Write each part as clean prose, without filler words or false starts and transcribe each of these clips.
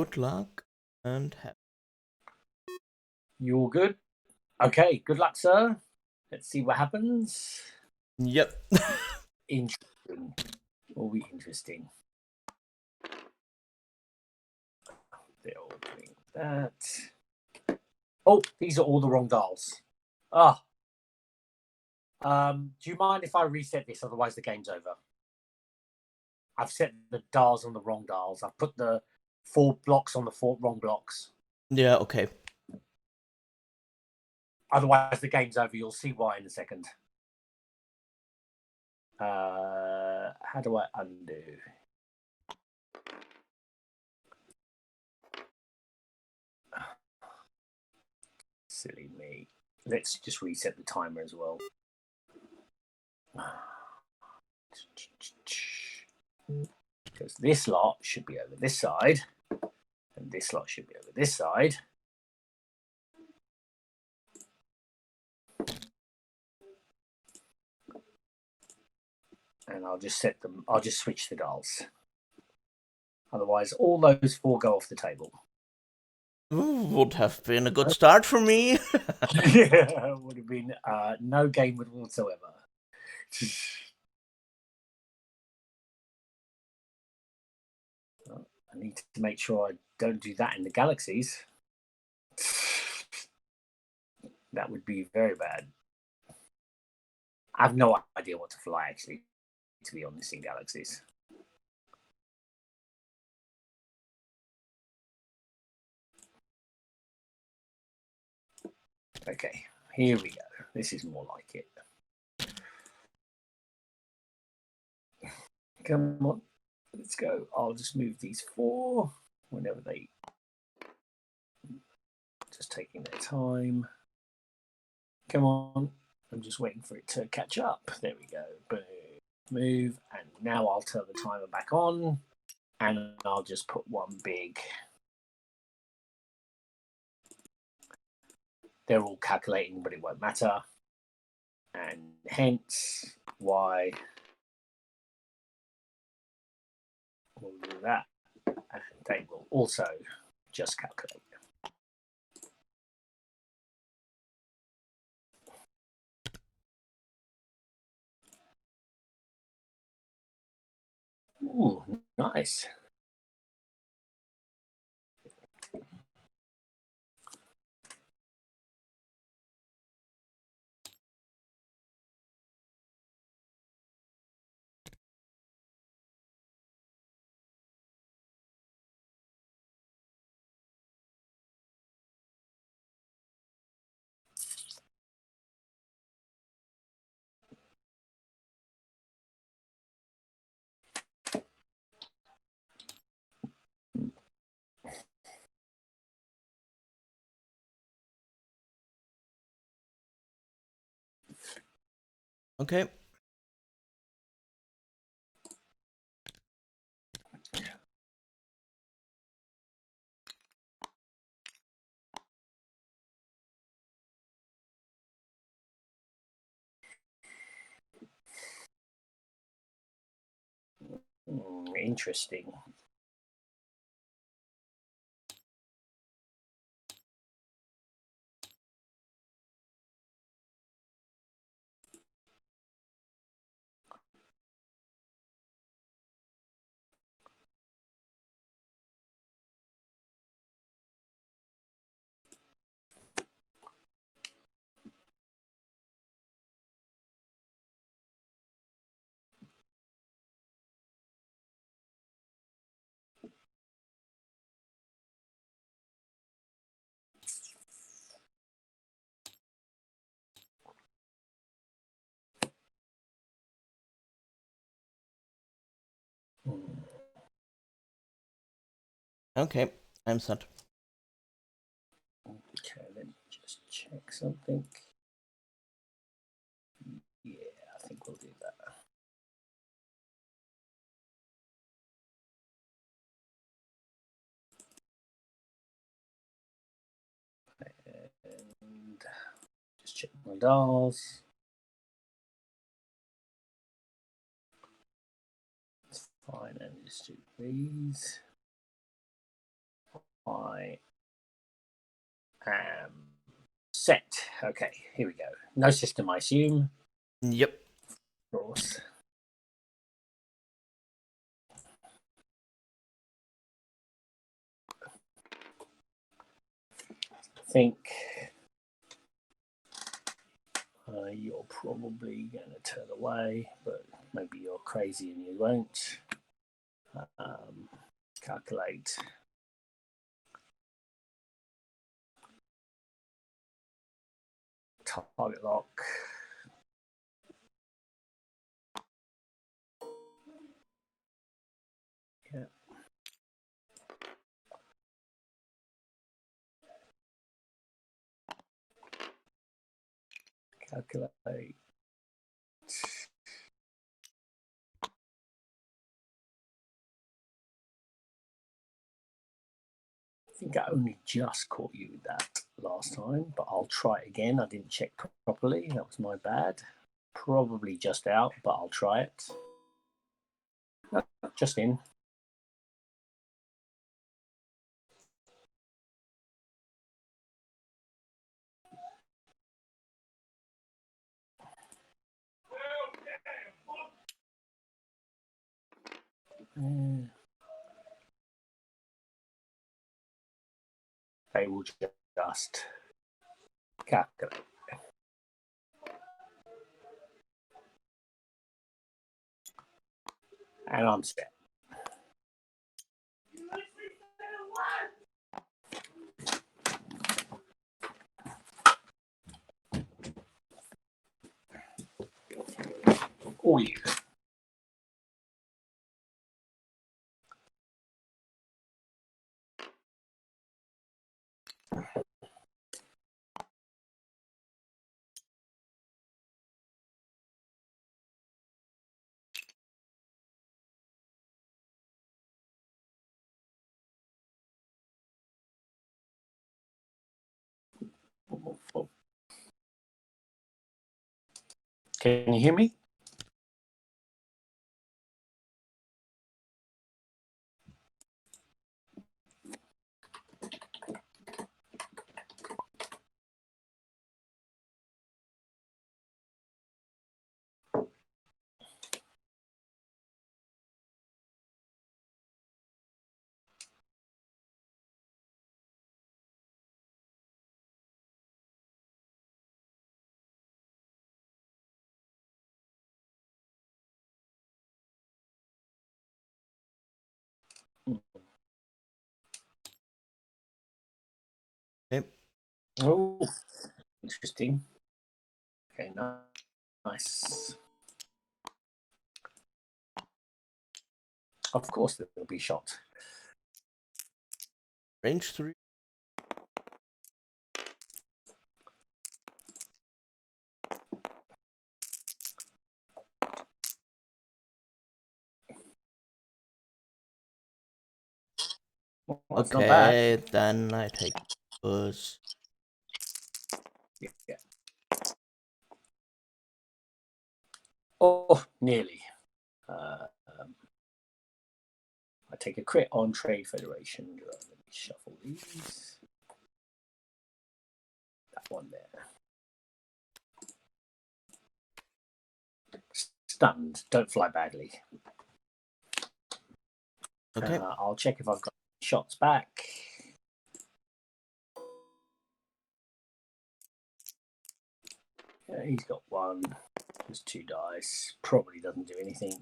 Good luck and have. You're good? Okay, good luck, sir. Let's see what happens. Yep. Interesting. Will be interesting. They're all doing that. Oh, these are all the wrong dials. Ah. Do you mind if I reset this? Otherwise, the game's over. I've set the dials on the wrong dials. I've put the 4 blocks on the 4 wrong blocks. Yeah, okay. Otherwise, the game's over. You'll see why in a second. How do I undo? Silly me. Let's just reset the timer as well. Because this lot should be over this side, and this lot should be over this side. And I'll just set them, I'll just switch the dials. Otherwise, all those 4 go off the table. Would have been a good start for me. Yeah, would have been no game whatsoever. I need to make sure I don't do that in the galaxies. That would be very bad. I have no idea what to fly, actually, to be honest, in galaxies. Okay, here we go. This is more like it. Come on, let's go. I'll just move these 4 whenever they... Just taking their time. Come on. I'm just waiting for it to catch up. There we go. Boom. Move. And now I'll turn the timer back on. And I'll just put one big... They're all calculating, but it won't matter. And hence why we'll do that. And they will also just calculate. Ooh, nice. Okay. Interesting. Okay, I'm set. Okay, let me just check something. Yeah, I think we'll do that. And just check my dials. It's fine, and just do these. I am set. Okay, here we go. No system, I assume. Yep. Of course. I think you're probably going to turn away, but maybe you're crazy and you won't. Calculate. Target lock. Yeah. Calculate. I think I only just caught you with that last time, but I'll try it again. I didn't check properly. That was my bad. Probably just out, but I'll try it. No, just in. They will just calculate. And I'm set. All you. Can you hear me? Yep. Oh, interesting. Okay, nice. Of course, there will be shot. Range 3. Well, that's not bad. Okay, then I take buzz. Yeah. Oh, nearly. I take a crit on Trade Federation. Let me shuffle these. That one there. Stunned. Don't fly badly. Okay. I'll check if I've got shots back. Yeah, he's got one. There's 2 dice. Probably doesn't do anything.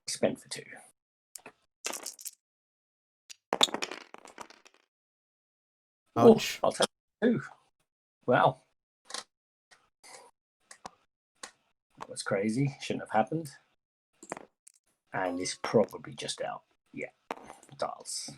Spend for 2. Ouch. Ooh, I'll take 2. Wow. That was crazy. Shouldn't have happened. And it's probably just out. Yeah. Dials.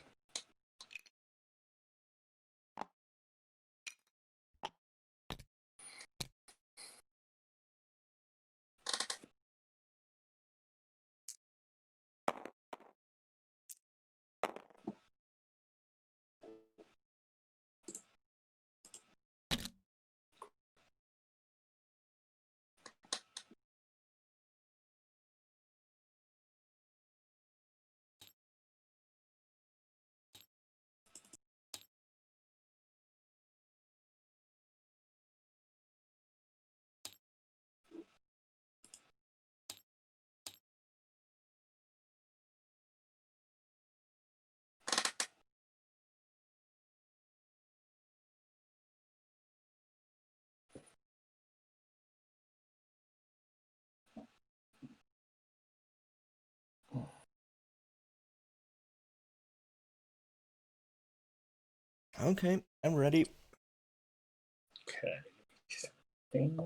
Okay, I'm ready. Okay. Thing.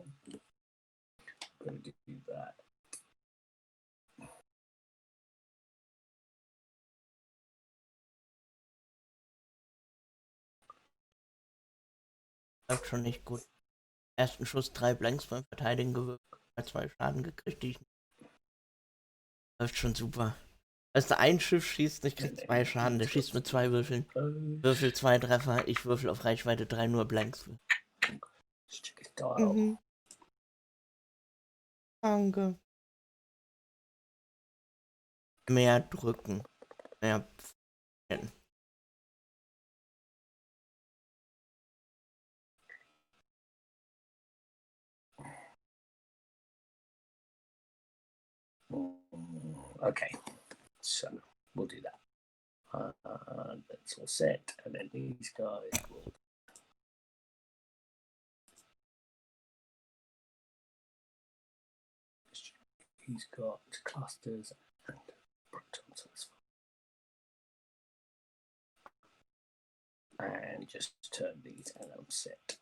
Going to do that. Läuft schon nicht gut. Ersten Schuss 3 Blanks beim Verteidigen gewürfelt. 2 Schaden gekriegt. Läuft schon super. Also ein Schiff schießt, ich krieg 2 Schaden. Der schießt mit 2 Würfeln. Würfel 2 Treffer. Ich würfel auf Reichweite 3 nur Blanks. Mhm. Danke. Mehr drücken. Mehr pfeilen. Okay, so we'll do that. That's all set, and then these guys will. He's got clusters and protons, and just turn these and I'm set.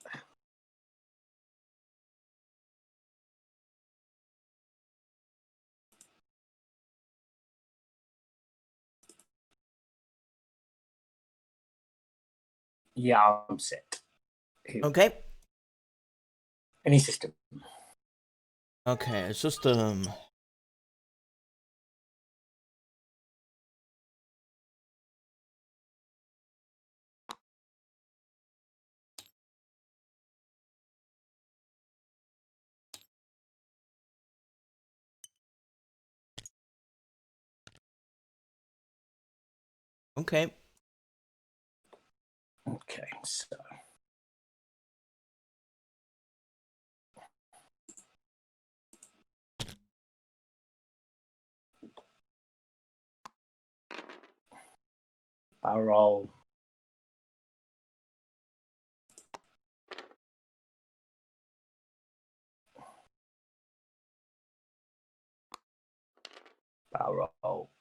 Yeah, I'm set. Okay. Any system. Okay, System. Okay. Okay, so. Barrel roll. Barrel roll.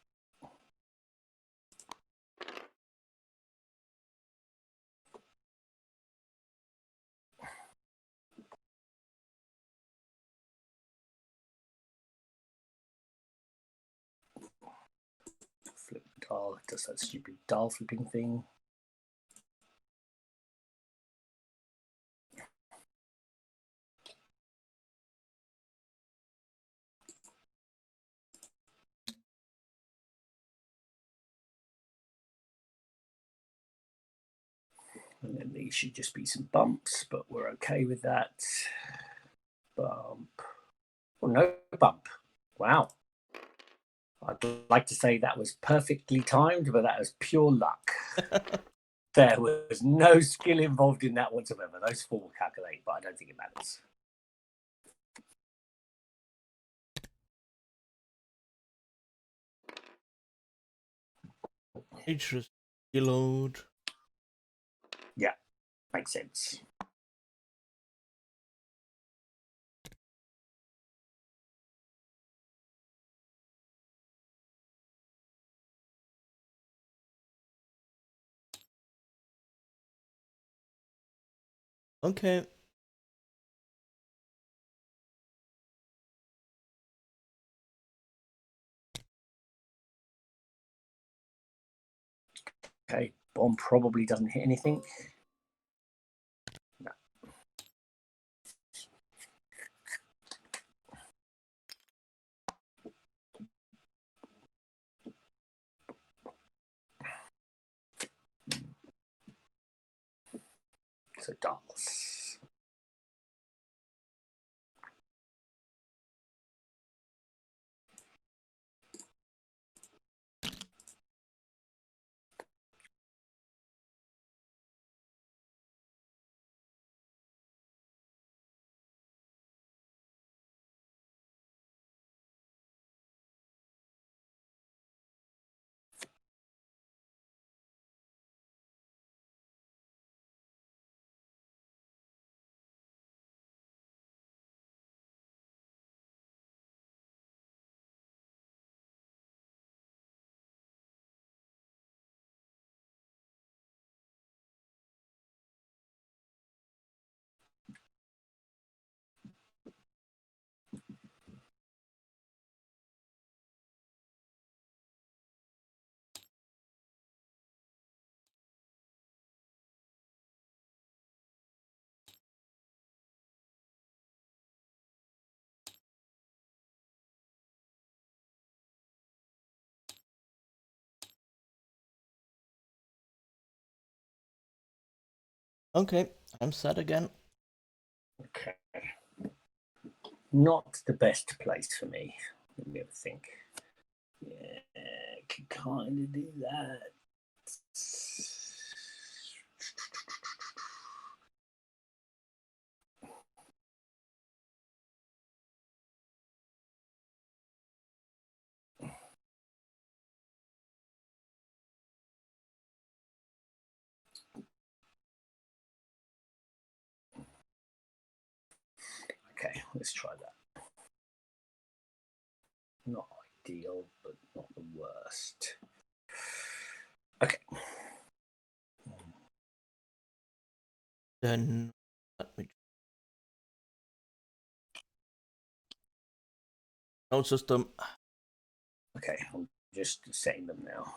Flip dial. It does that stupid dial flipping thing. And then these should just be some bumps, but we're okay with that. Bump. Oh, no bump. Wow. I'd like to say that was perfectly timed, but that was pure luck. There was no skill involved in that whatsoever. Those 4 will calculate, but I don't think it matters. Just reload. Yeah, makes sense. Okay. Okay, bomb probably doesn't hit anything. No. So dials. Okay, I'm set again. Okay. Not the best place for me. Let me have a think. Yeah, can kind of do that. Okay, let's try that. Not ideal, but not the worst. Okay. Then let me. No system. Okay, I'm just setting them now.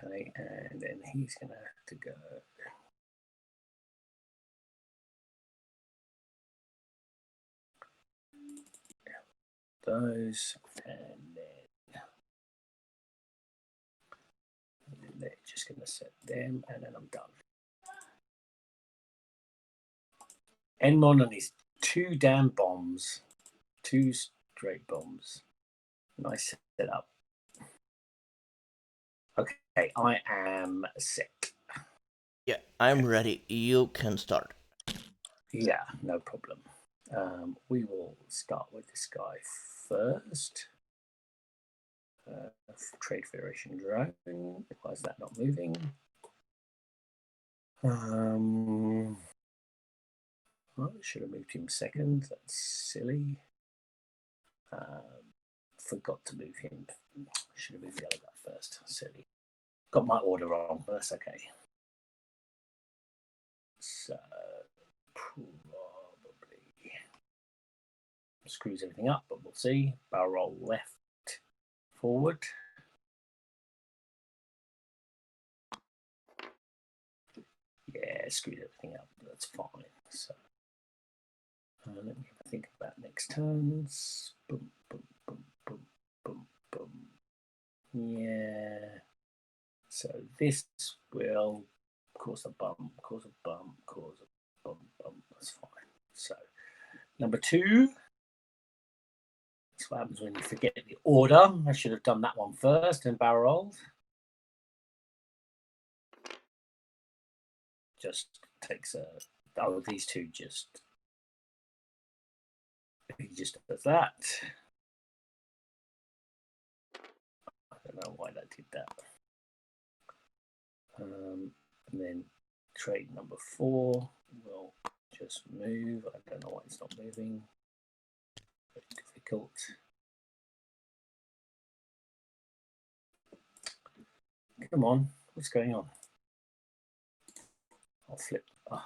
Okay, and then he's going to have to go. Those, and then they're just going to set them, and then I'm done. Enmon and his 2 damn bombs. 2 straight bombs. Nice setup. Okay, I am set. Yeah, I'm ready. You can start. Yeah, no problem. We will start with this guy first. Trade Federation drone. Why is that not moving? Well, should have moved him second. That's silly. Forgot to move him. Should have moved the other guy first. Silly. Got my order wrong, but that's okay. So probably screws everything up, but we'll see. Barrel roll left, forward. Yeah, screwed everything up, but that's fine. So let me think about next turns. Boom, boom, boom, boom, boom, boom. Yeah. So this will cause a bump, cause a bump, cause a bump, bump. That's fine. So number 2. That's what happens when you forget the order. I should have done that one first and barrel rolled. Just takes a. Oh, these two just. He just does that. I don't know why that did that. And then trade number 4 will just move. I don't know why it's not moving. Very difficult. Come on, what's going on? I'll flip. Oh,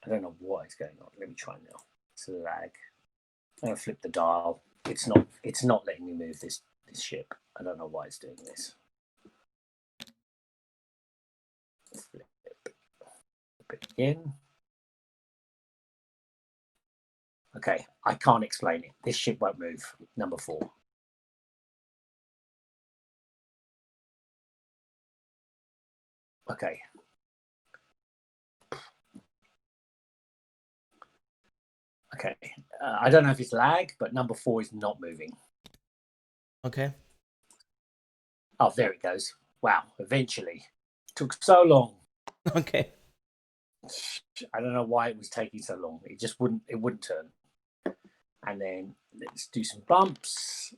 I don't know what is going on. Let me try now. It's a lag. I'm gonna flip the dial. It's not letting me move this ship. I don't know why it's doing this. Flip it again. Okay, I can't explain it. This ship won't move. Number 4. Okay. Okay. I don't know if it's lag, but number 4 is not moving. Okay. Oh, there it goes. Wow. Eventually. Took so long. Okay. I don't know why it was taking so long. It just wouldn't turn. And then let's do some bumps.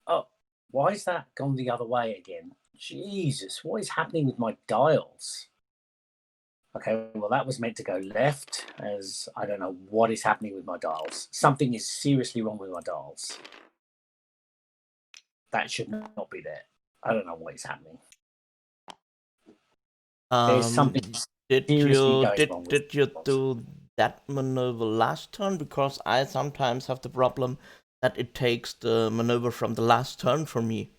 Oh, why is that gone the other way again? Jesus, what is happening with my dials? Okay, well, that was meant to go left, as I don't know what is happening with my dials. Something is seriously wrong with my dials. That should not be there. I don't know what is happening. There's something seriously going wrong with did you do that maneuver last turn? Because I sometimes have the problem that it takes the maneuver from the last turn for me.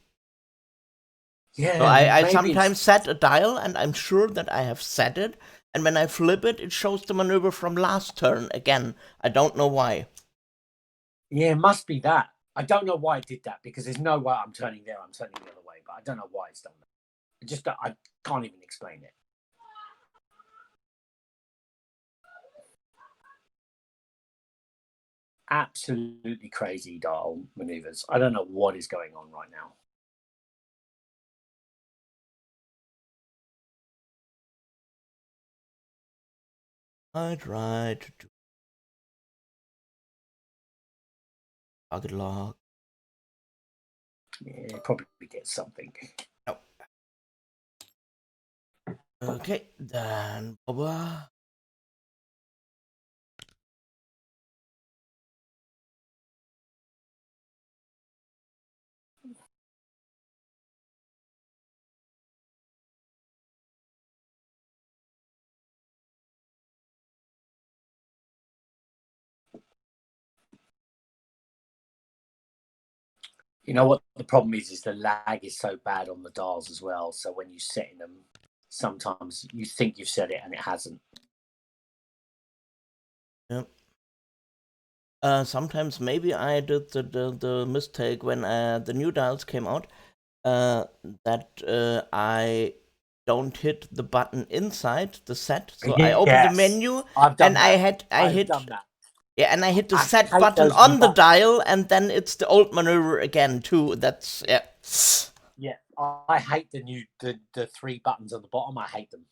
Yeah, So I maybe sometimes set a dial, and I'm sure that I have set it, and when I flip it, it shows the maneuver from last turn again. I don't know why. Yeah, it must be that. I don't know why it did that, because there's no way I'm turning there, I'm turning the other way, but I don't know why it's done that. I can't even explain it. Absolutely crazy dial maneuvers. I don't know what is going on right now. I try to do target lock. Yeah, probably get something. No. Okay, then Boba. You know what the problem is the lag is so bad on the dials as well. So when you're setting them, sometimes you think you've set it and it hasn't. Yep. Sometimes maybe I did the mistake when the new dials came out, that I don't hit the button inside the set. So I opened the menu, I've done and that. I hit done that. yeah, and I hit the I set hate button those new on the buttons. dial, and then it's the old maneuver again too. That's yeah. Yeah, I hate the three buttons on the bottom. I hate them.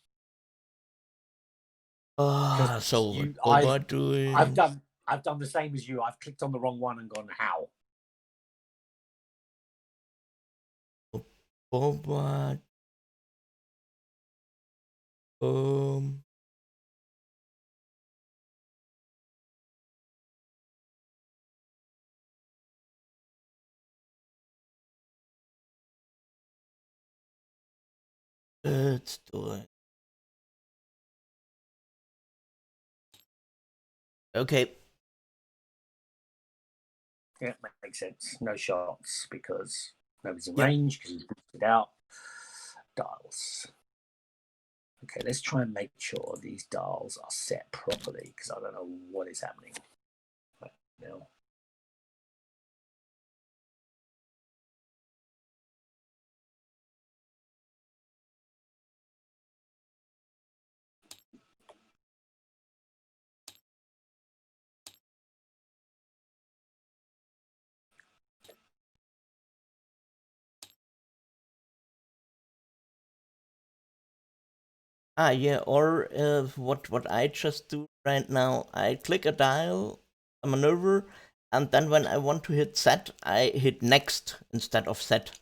So You, what Boba doing? I've done the same as you. I've clicked on the wrong one and gone, how? Boba. It's doing. Okay. Yeah, makes sense. No shots because nobody's in Yep. range because he's boosted out. Dials. Okay, let's try and make sure these dials are set properly because I don't know what is happening right now. Yeah, or what I just do right now, I click a dial, a maneuver, and then when I want to hit set, I hit next instead of set.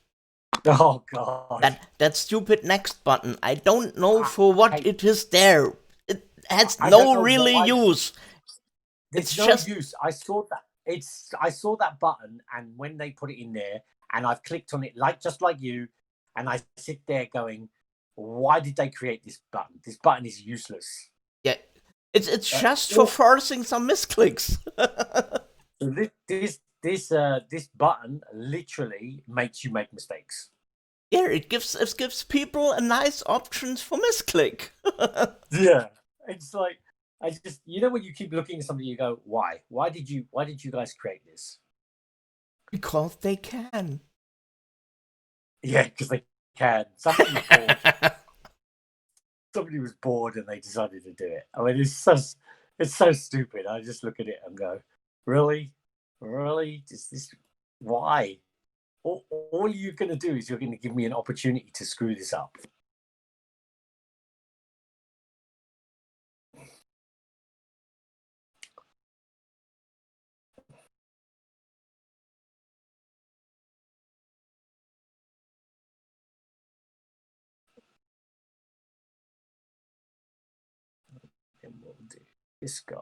Oh god. That stupid next button. I don't know for what it is there. It has I don't no know really why. use. There's It's no just use. I saw that button, and when they put it in there, and I've clicked on it just like you, and I sit there going, "Why did they create this button? This button is useless." yeah. It's just for forcing some misclicks. This button literally makes you make mistakes. Yeah, it gives people a nice options for misclick. Yeah, it's like I just when you keep looking at something, you go, "Why? Why did you guys create this?" Because they can. Yeah, because they can. Somebody was bored. Somebody was bored and they decided to do it. I mean, it's so stupid. I just look at it and go, "Really, really? Is this why? All you're going to do is you're going to give me an opportunity to screw this up." And we'll do this guy.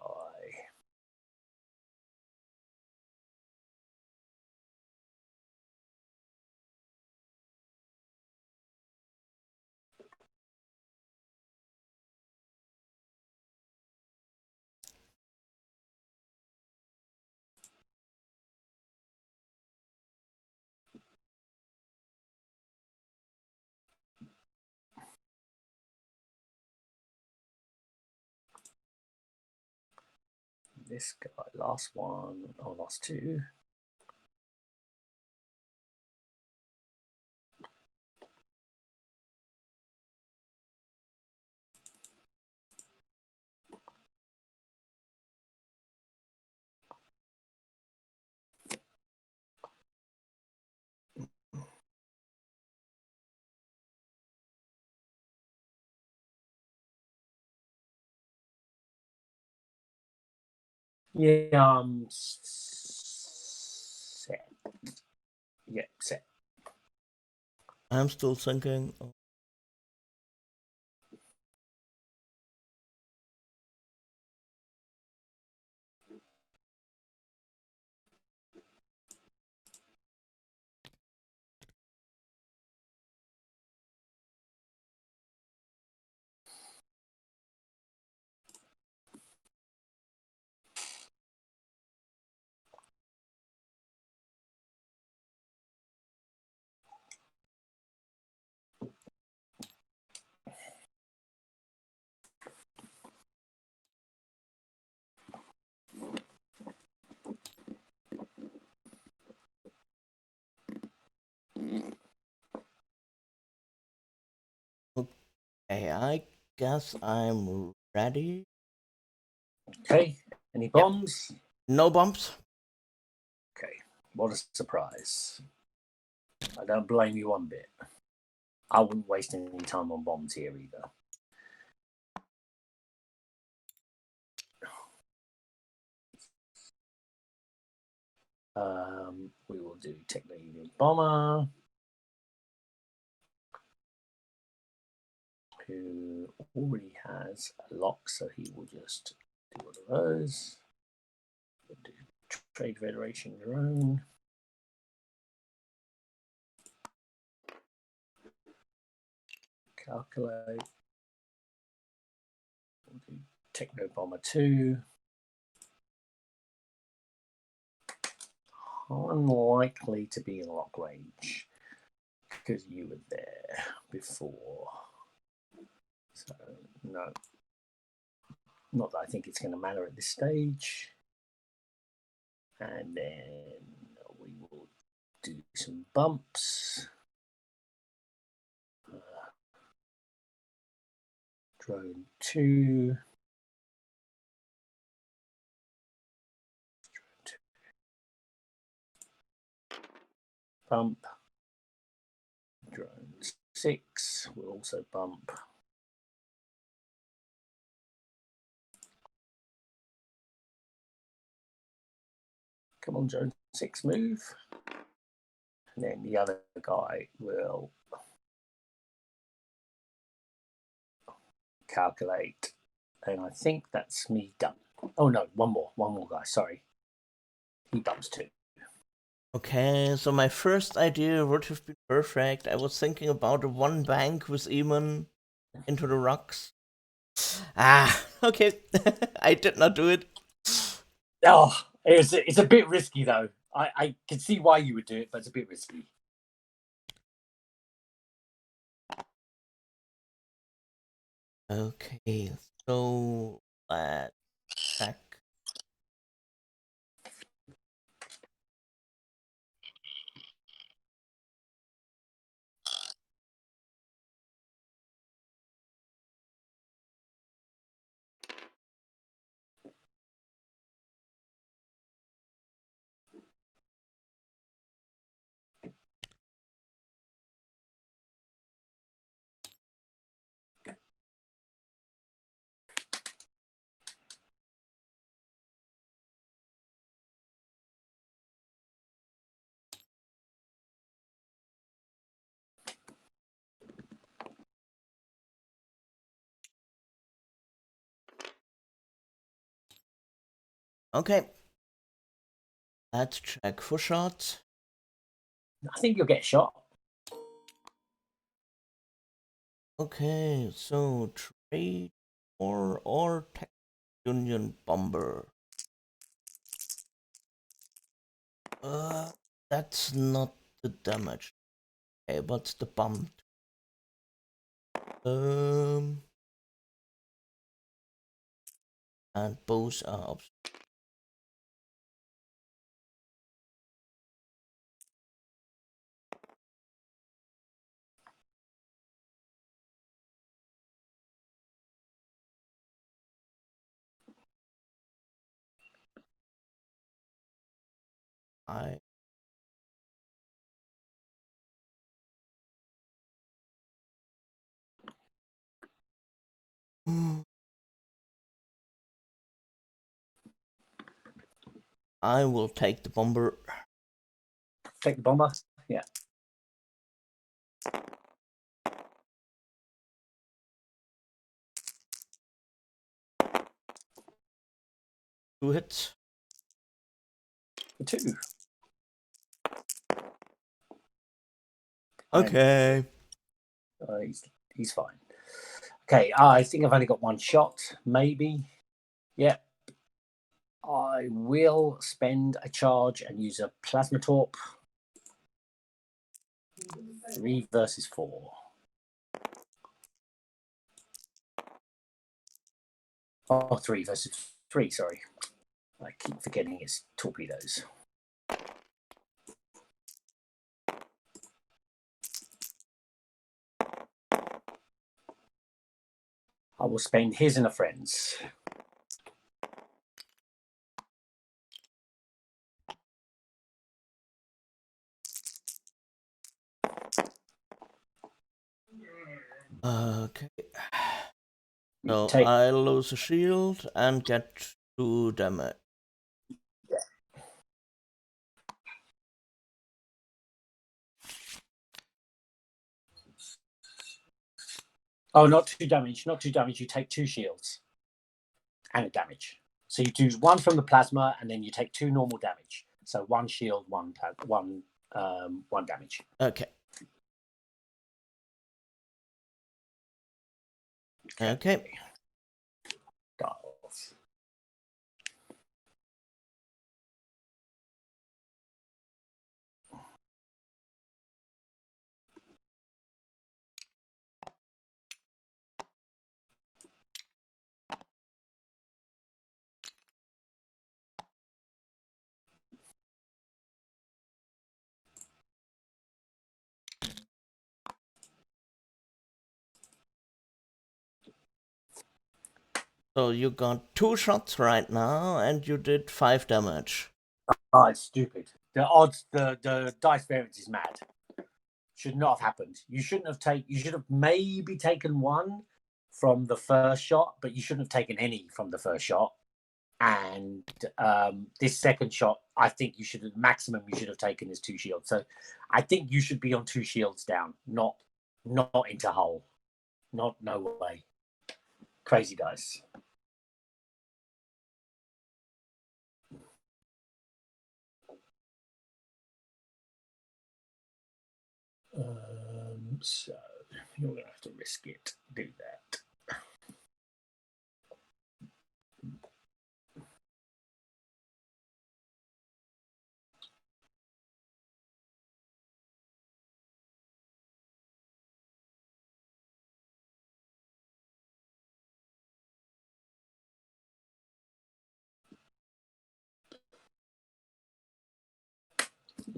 this guy, last one, or last two. Yeah, set. Yeah, set. I'm still thinking. Okay, I guess I'm ready. Okay, any bombs? Yep. No bumps. Okay, what a surprise. I don't blame you one bit. I wouldn't waste any time on bombs here either. We will do Techno-Union Bomber, who already has a lock, so he will just do one of those. We'll do Trade Federation Drone. Calculate. We'll do Techno Bomber 2. Unlikely to be in lock range because you were there before. So, no. Not that I think it's going to matter at this stage. And then we will do some bumps. Drone 2. Bump. Drone 6 will also bump. Come on, drone 6, move. And then the other guy will calculate. And I think that's me done. Oh no, one more guy, sorry. He bumps 2. Okay, so my first idea would have been perfect. I was thinking about a one bank with Eamon into the rocks. Ah, okay. I did not do it. Oh, it's a bit risky though. I can see why you would do it, but it's a bit risky. Okay, so let's check. Okay. Let's check for shots. I think you'll get shot. Okay, so trade or tech union bomber. That's not the damage. Okay, what's the bump? And both are I will take the bomber. Take the bomber? Yeah. Two hits. For 2. Okay. He's fine. Okay, I think I've only got one shot, maybe. Yep. I will spend a charge and use a plasma torp. 3 versus 4. Oh, 3 versus 3, sorry. I keep forgetting it's torpedoes. I will spend his and a friend's. Okay. So Take. I lose a shield and get 2 damage. Oh, not 2 damage. Not 2 damage. You take 2 shields and a damage. So you do 1 from the plasma, and then you take 2 normal damage. So 1 shield, 1 damage. Okay. Okay. Dials. So you got 2 shots right now, and you did 5 damage. Oh, it's stupid. The odds, the dice variance is mad. Should not have happened. You shouldn't have taken. You should have maybe taken 1 from the first shot, but you shouldn't have taken any from the first shot. And this second shot, I think you should have maximum you should have taken is 2 shields. So I think you should be on 2 shields down, not into hull. No way. Crazy dice. So you're gonna have to risk it. Do that.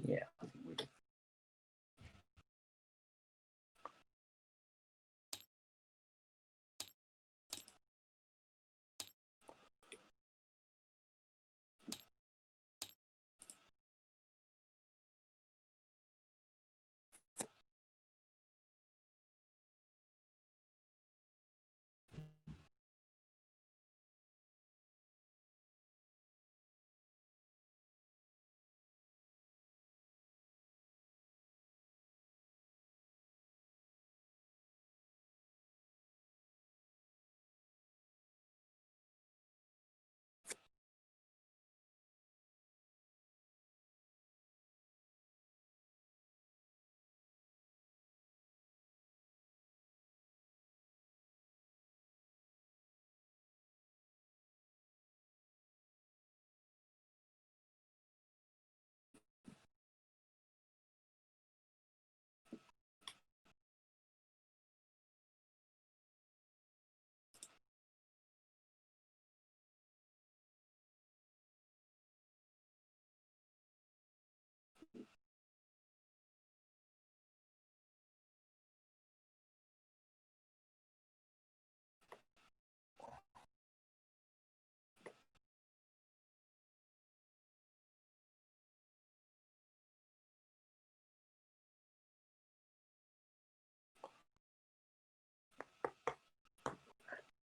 Yeah, I think we do.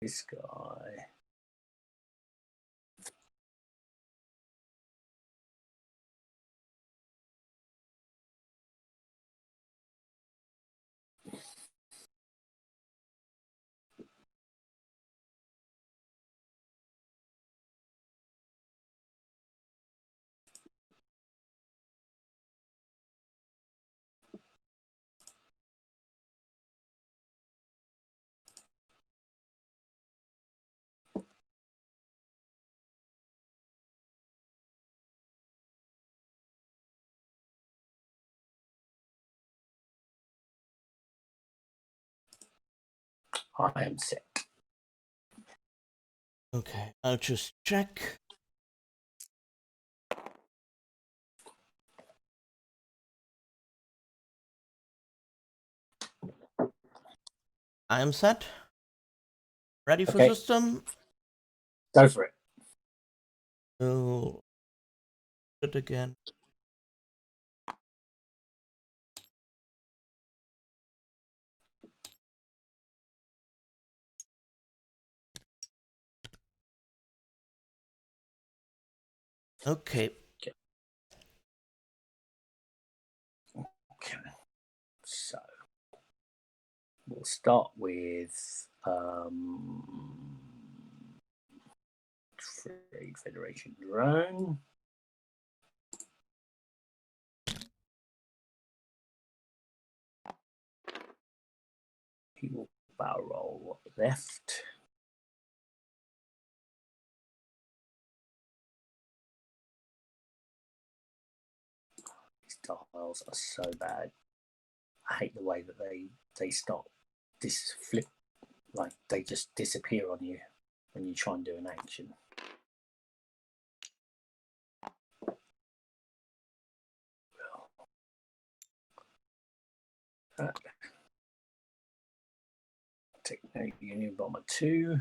this guy. I am set. Okay, I'll just check. I am set. Ready for system? Go for it. So, it again. Okay. Okay. So we'll start with Trade Federation drone. He will barrel roll left. These tiles are so bad. I hate the way that they stop this flip, like they just disappear on you when you try and do an action. Take Union Bomber 2.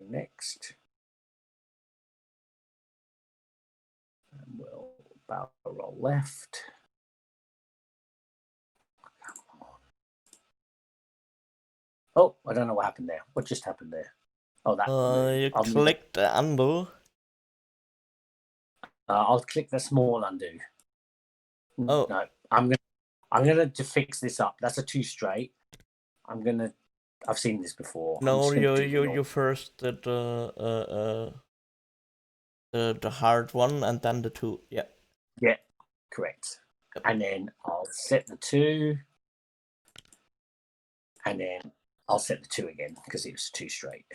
Next. And we'll barrel roll left. Oh, I don't know what happened there. What just happened there? Oh, that. You clicked the undo. I'll click the small undo. Oh no, I'm gonna to fix this up. That's a 2 straight. I've seen this before. no, you first did the hard one and then the 2. Yeah. Yeah, correct. Yep. And then I'll set the 2, and then I'll set the 2 again because it was 2 straight.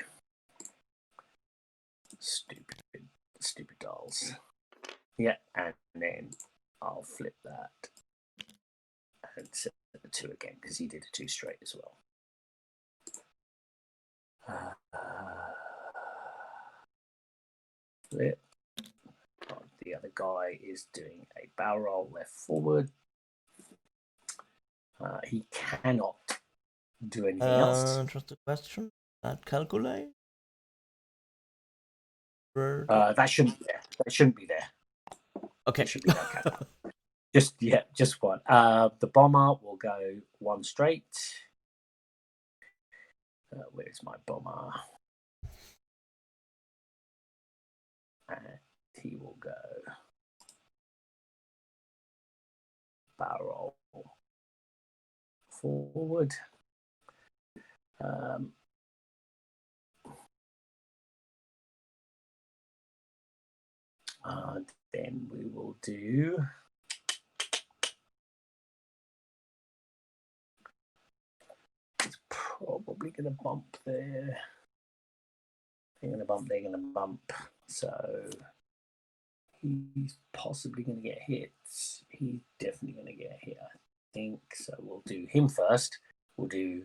Stupid dolls. Yeah, and then I'll flip that and set the 2 again because he did a 2 straight as well. Flip. The other guy is doing a barrel roll left forward. He cannot do anything else. Just a question. That calculate? That shouldn't be there. That shouldn't be there. Okay. There should be no calculate. just one. The bomber will go 1 straight. Where's my bomber? And he will go barrel forward. Then we will do it's probably going to bump there. They're going to bump. So he's possibly going to get hit. He's definitely going to get hit, I think. So we'll do him first. We'll do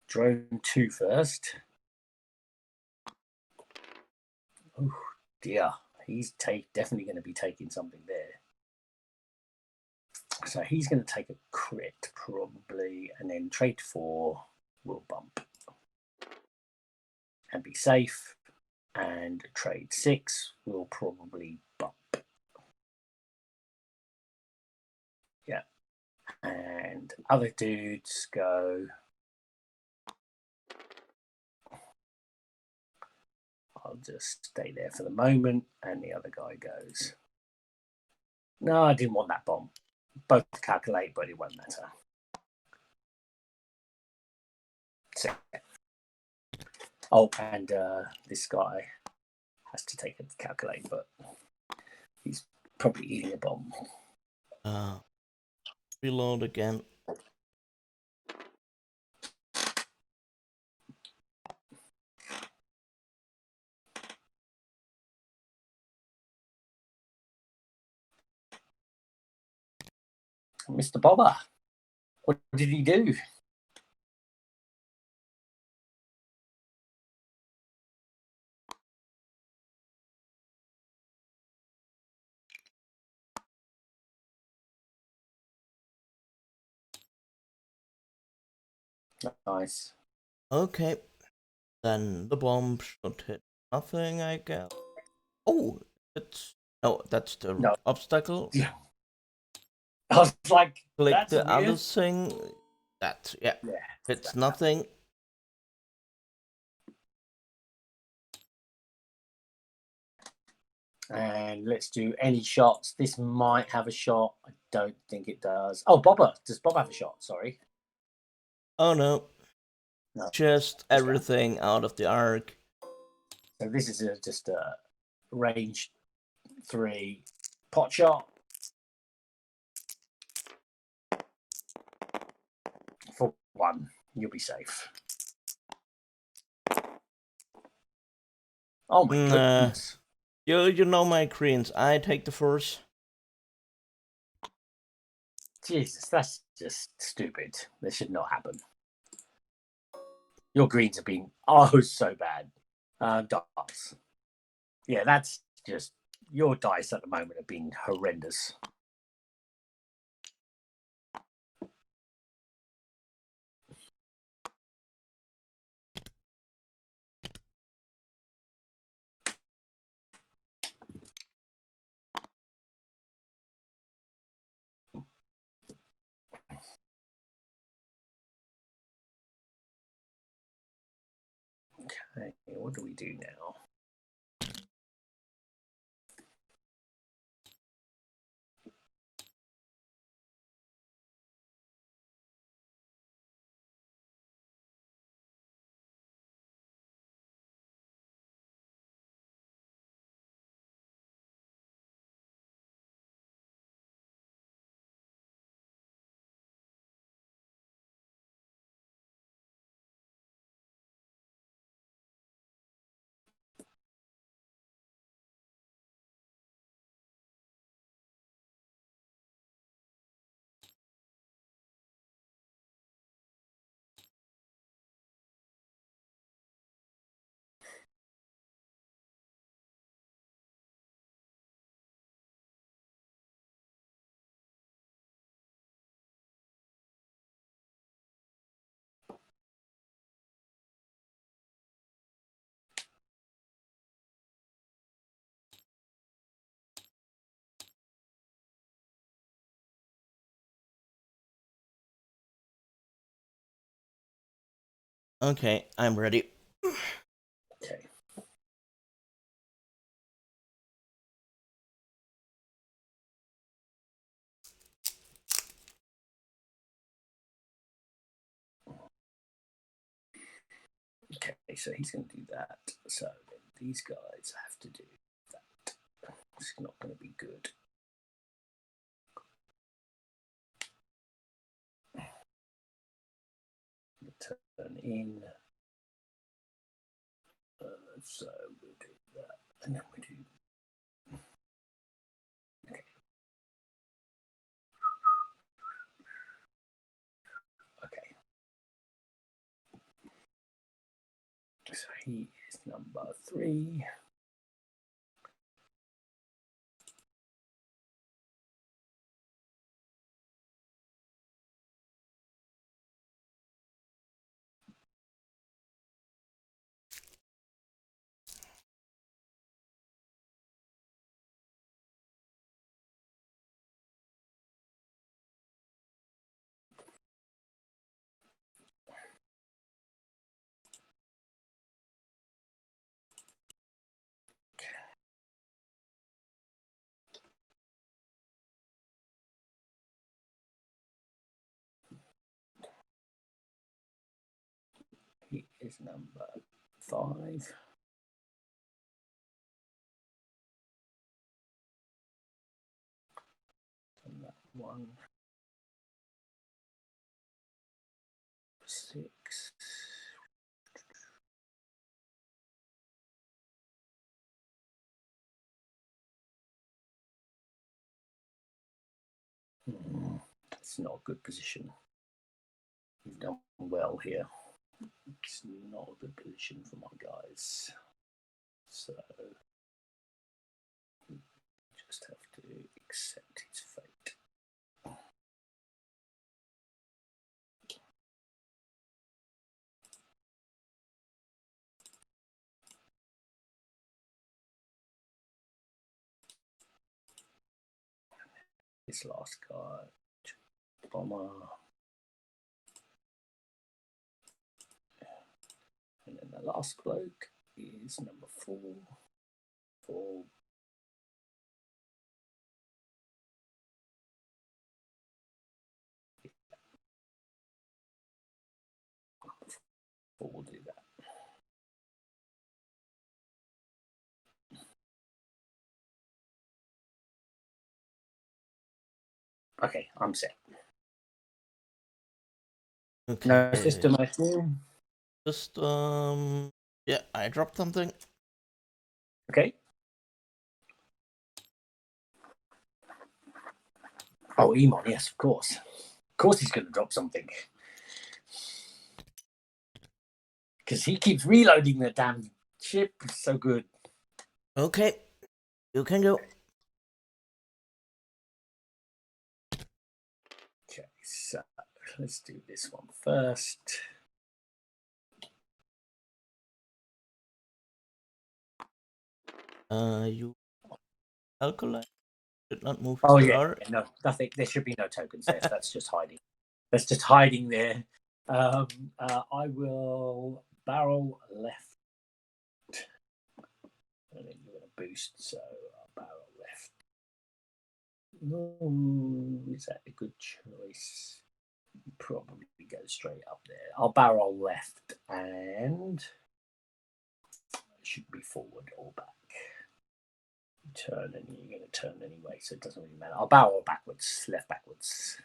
drone 2 first. Oh dear. He's definitely going to be taking something there. So he's going to take a crit probably, and then trade 4 will bump and be safe, and trade 6 will probably bump. Yeah. And other dudes go I'll just stay there for the moment, and the other guy goes. No, I didn't want that bomb. Both calculate, but it won't matter. So, and this guy has to take a calculate, but he's probably eating a bomb. Reload again. Mr. Bobber, what did he do? Nice. Okay. Then the bomb should hit nothing, I guess. Oh, that's the obstacle. Yeah. I was like, Click that's the weird. other thing. It's nothing. And let's do any shots. This might have a shot. I don't think it does. Oh, Bobber. Does Bob have a shot? Sorry. Oh no. No. Just everything out of the arc. So this is just a range 3 pot shot. For 1. You'll be safe. Oh my goodness. You know my greens. I take the force. Jesus, that's just stupid. This should not happen. Your greens have been so bad. Dice. Yeah, that's just your dice at the moment have been horrendous. Okay, what do we do now? Okay, I'm ready. Okay. Okay, so he's going to do that. So then these guys have to do that. It's not going to be good. Turn in. So we'll do that. And then we do. Okay. Okay. So he is number 3. is number 5. And that 1, 6. It's not a good position. You've done well here. It's not a good position for my guys. So just have to accept his fate. This last guy, bomber. And then the last bloke is number 4. 4. We'll do that. Okay, I'm set. Okay. No system, I assume. System. Yeah, I dropped something. Okay. Oh, Emon, yes, of course. Of course he's going to drop something. Because he keeps reloading the damn ship. It's so good. Okay, you can go. Okay, so let's do this one first. You calculate. Did not move. Oh yeah, no, nothing. There should be no tokens there. That's just hiding. That's just hiding there. I will barrel left, and then you're going to boost. So I'll barrel left. No, is that a good choice? Probably go straight up there. I'll barrel left, and it should be forward or back. Turn, and you're going to turn anyway, so it doesn't really matter. I'll barrel backwards, left backwards.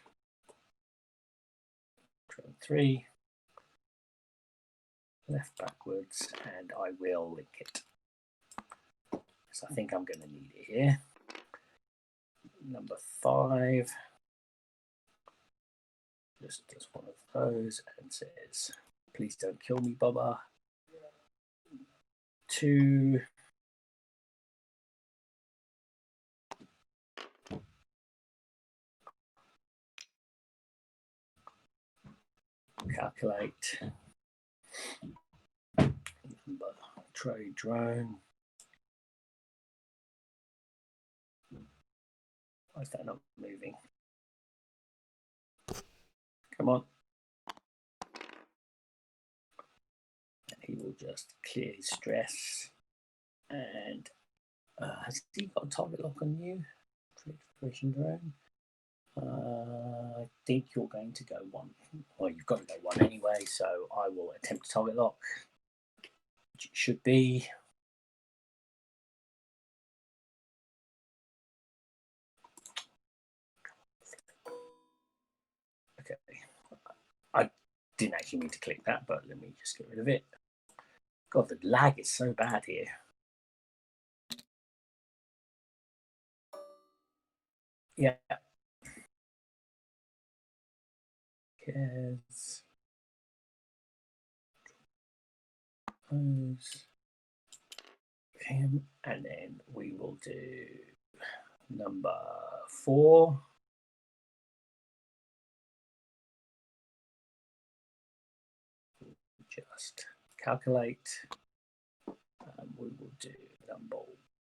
Turn 3, left backwards, and I will link it. So I think I'm going to need it here. Number 5 just does one of those and says, "Please don't kill me, Bubba." 2. Calculate. Trade drone. Why is that not moving? Come on. And he will just clear his stress. And has he got a target lock on you? Trade operation drone. I think you're going to go 1. Well, you've got to go 1 anyway, so I will attempt a target lock, which it should be. Okay. I didn't actually mean to click that, but let me just get rid of it. God, the lag is so bad here. Yeah. Yes. Him, and then we will do number 4. Just calculate. We will do number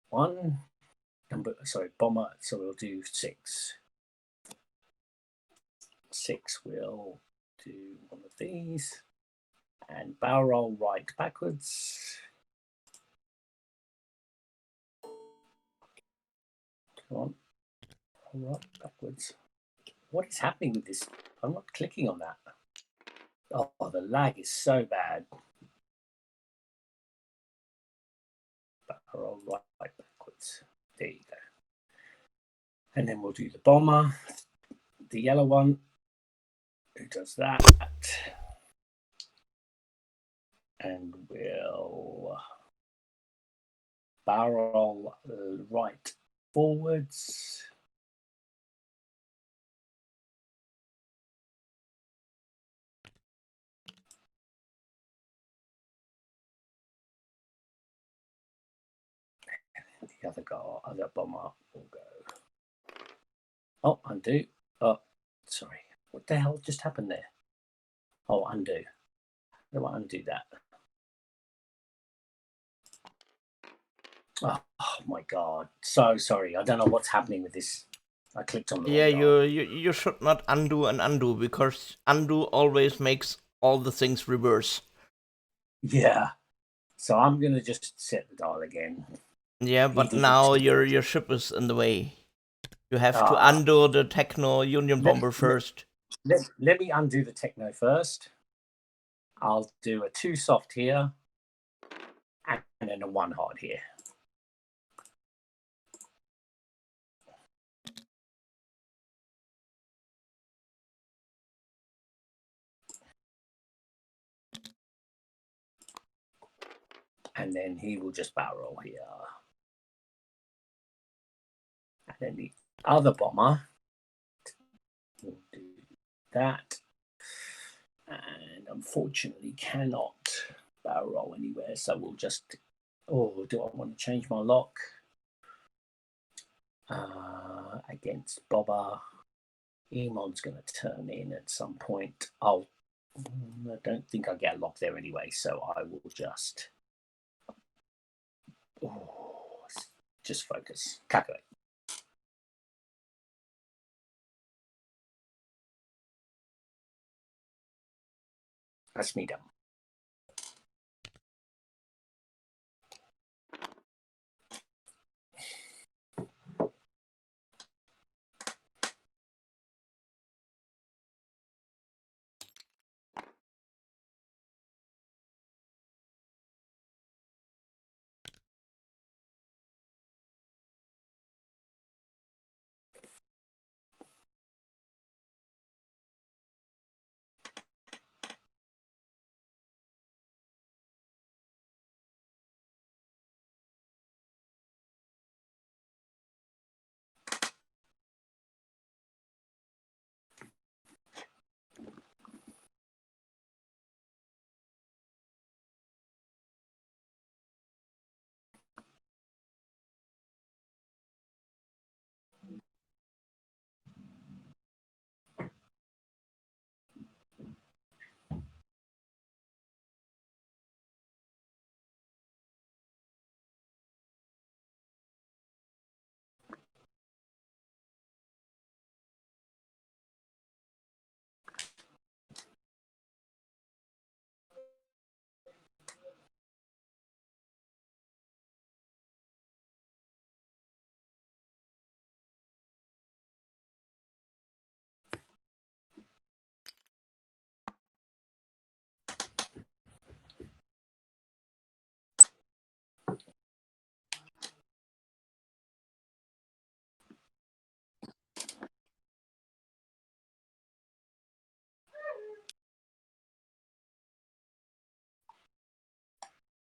1. Bomber. So we'll do 6. 6 will do one of these, and barrel roll right backwards. Come on, right backwards. What is happening with this? I'm not clicking on that. Oh, the lag is so bad. Roll right backwards. There you go. And then we'll do the bomber, the yellow one, who does that. And we'll barrel right forwards. The other bomber will go. Oh, undo. Oh, sorry. What the hell just happened there? Oh, undo. How do I undo that? Oh my god. So sorry. I don't know what's happening with this. I clicked on the Yeah, wrong you should not undo and undo, because undo always makes all the things reverse. Yeah. So I'm gonna just set the dial again. Yeah, but now your ship is in the way. You have to undo the Techno Union Bomber first. Let me undo the Techno first. I'll do a 2 soft here, and then a 1 hard here. And then he will just barrel here. And then the other bomber will do that. And unfortunately cannot barrel roll anywhere, so we'll just... Oh, do I want to change my lock? Against Bobber. Emon's going to turn in at some point. I don't think I get a lock there anyway, so I will just... just focus. Calculate. That's me done.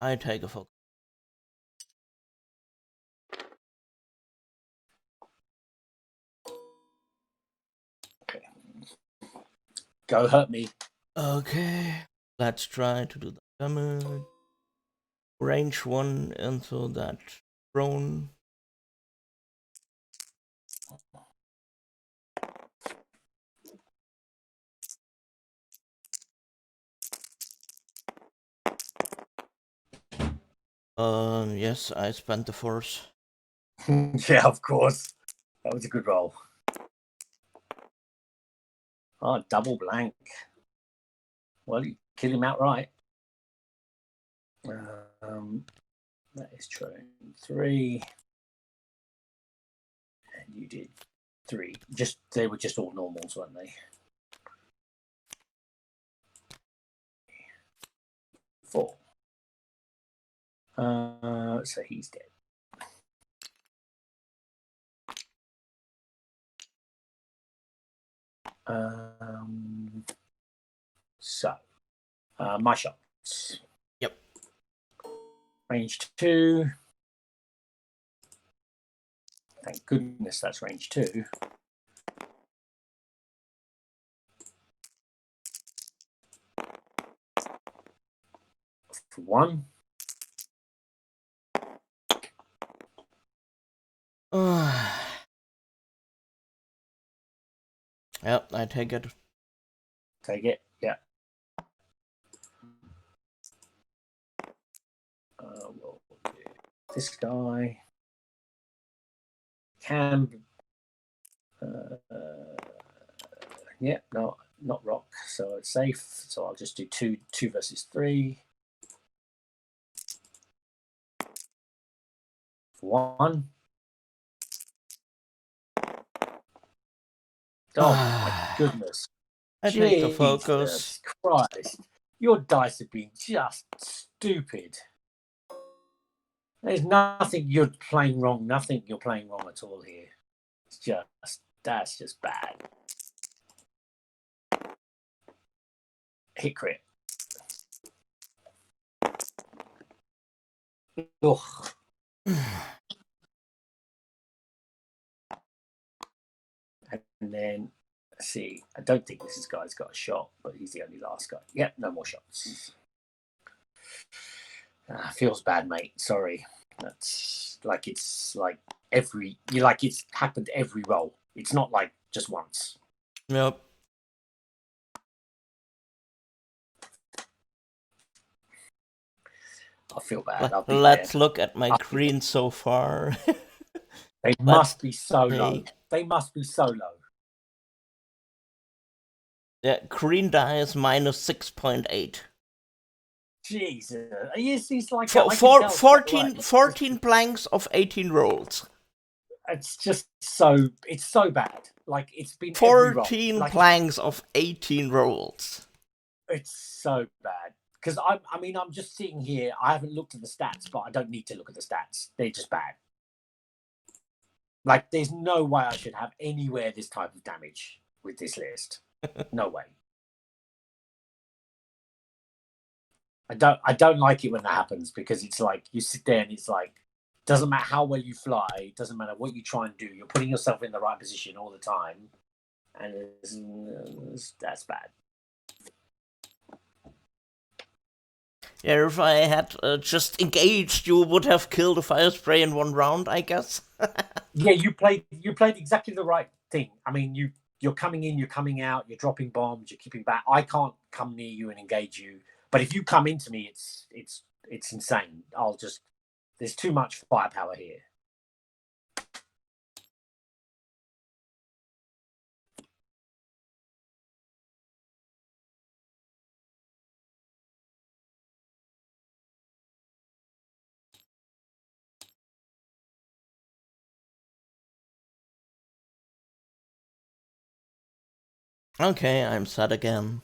I take a focus. Okay. Go hurt me. Okay, let's try to do the damage. Range 1 into that drone. Yes, I spent the force. Yeah, of course. That was a good roll. Oh, double blank. Well, you kill him outright. That is true. 3. And you did 3. They were just all normals, weren't they? 4. So he's dead. So, my shots. Yep. Range 2. Thank goodness that's range 2. For 1. Yep, I take it. Take it. Yeah. We'll do this guy. Can. Yeah, no, not rock, so it's safe. So I'll just do 2 versus 3. For 1. Oh my goodness. I take the focus. Jesus Christ. Your dice have been just stupid. There's nothing you're playing wrong. Nothing you're playing wrong at all here. It's just, that's just bad. Hit crit. Ugh. And then, let's see. I don't think this guy's got a shot, but he's the only last guy. Yep, no more shots. Feels bad, mate. Sorry. That's like it's like it's happened every roll. It's not like just once. Yep. I feel bad. Let's look at my green so far. They must be so low. They must be so low. Yeah, green die is minus 6.8. Jesus. He's like 14 blanks of 18 rolls. It's just it's so bad. Like it's been 14 blanks of 18 rolls. It's so bad. Because I'm just sitting here. I haven't looked at the stats, but I don't need to look at the stats. They're just bad. Like, there's no way I should have anywhere this type of damage with this list. No way. I don't like it when that happens, because it's like you sit there and it's like, doesn't matter how well you fly, doesn't matter what you try and do, you're putting yourself in the right position all the time, and that's bad. Yeah, if I had just engaged, you would have killed a fire spray in 1 round, I guess. Yeah, you played exactly the right thing. I mean, you're coming in, you're coming out, you're dropping bombs, you're keeping back. I can't come near you and engage you, but if you come into me, it's insane. There's too much firepower here. Okay, I'm sad again.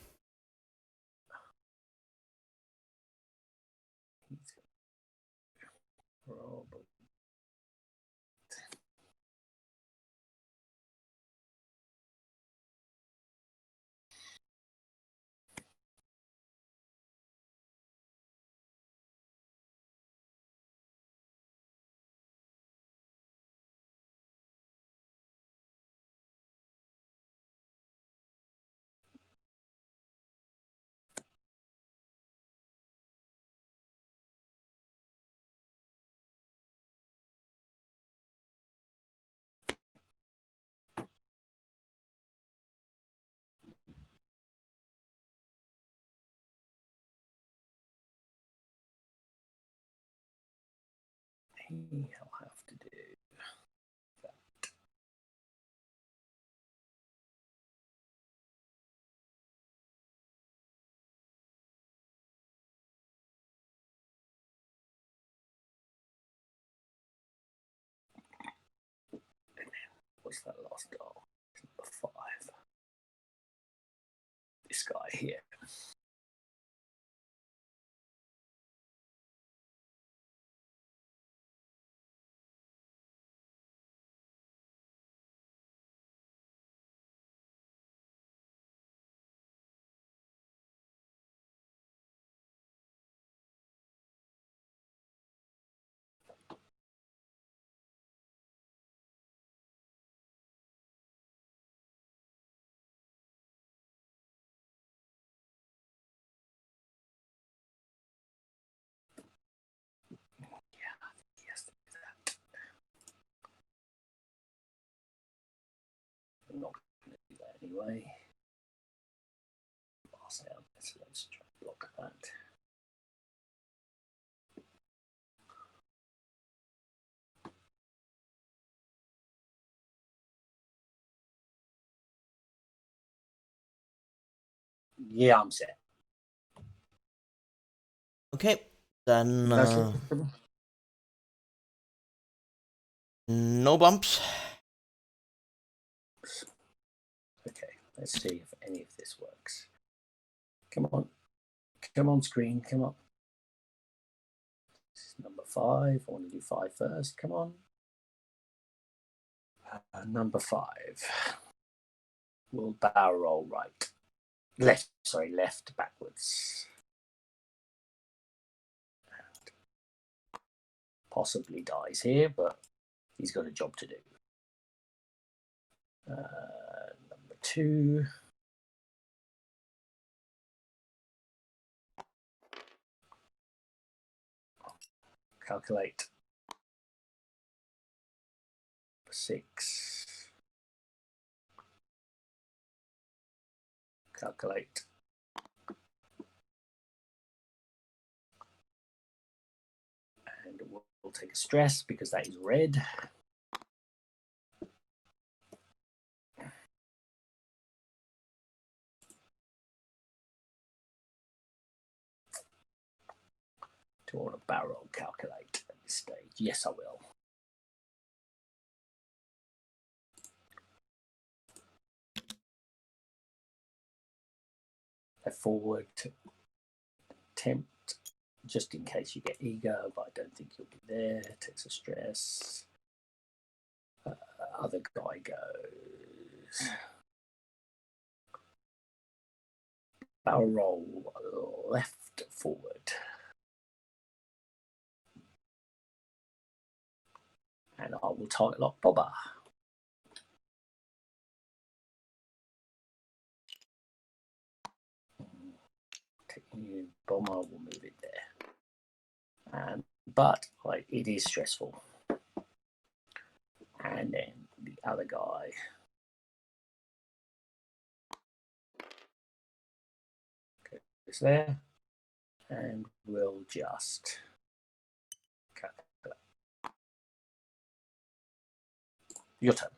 I'll have to do that. What's that last goal? Number 5. This guy here. not going to do that anyway. So let's try and block that. Yeah, I'm set. Okay, then no bumps. Okay, let's see if any of this works. Come on, screen, come on. This is number 5. I want to do 5 first. Come on. Number 5. We'll barrel roll right. Left backwards. And possibly dies here, but he's got a job to do. Number 2. Calculate. 6. Calculate. And we'll take a stress because that is red. Do I want to barrel calculate at this stage? Yes, I will. Left forward to attempt, just in case you get eager, but I don't think you'll be there. Takes a stress. Other guy goes. Barrel roll left forward. And I will target lock Bobber. Bomber will move it there. But it is stressful. And then the other guy goes there. And we'll just cut that. Your turn.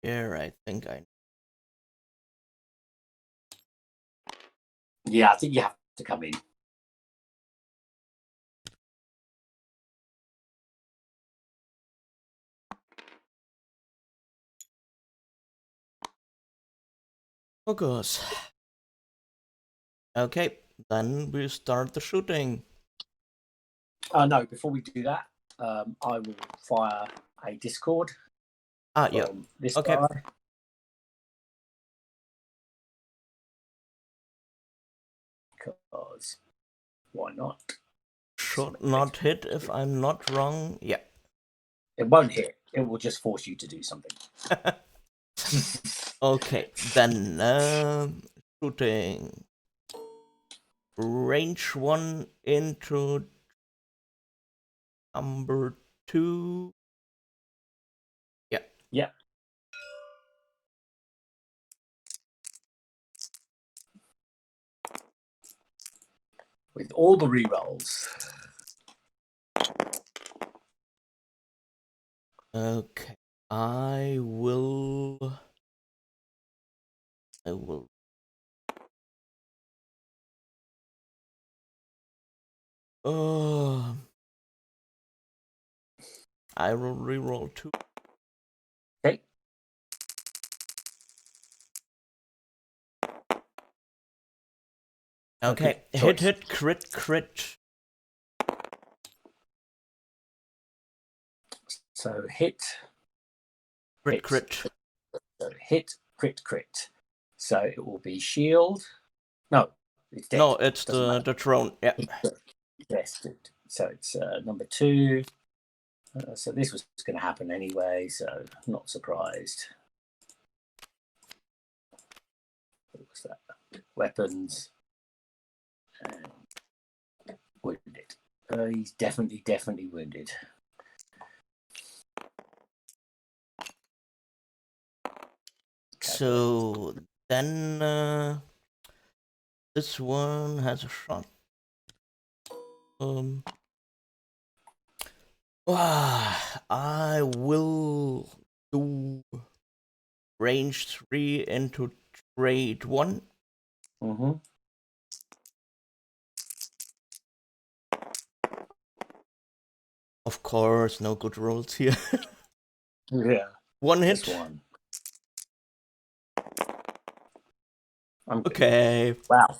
Here, I think I. Yeah, I think you have to come in. Focus. Okay, then we start the shooting. No, before we do that, I will fire a Discord. Yeah. This Okay. guy. Because why not? Should not hit if I'm not wrong. Yeah. It won't hit. It will just force you to do something. Okay, then shooting. Range 1 into number 2. Yeah. Yeah. With all the rerolls. Okay. I will. Uh, I will reroll 2. Okay. Okay. Hit, crit. So hit. Crit. So hit, crit. So it will be shield. No, it's dead. No, it's the throne. Yeah. Yes. So it's number 2. So this was going to happen anyway, so not surprised. What was that? Weapons. And wounded. He's definitely wounded. So then this one has a shot. I will do range 3 into trade 1. Mm-hmm. Of course, no good rolls here. Yeah. 1 hit. This one. Okay. Wow.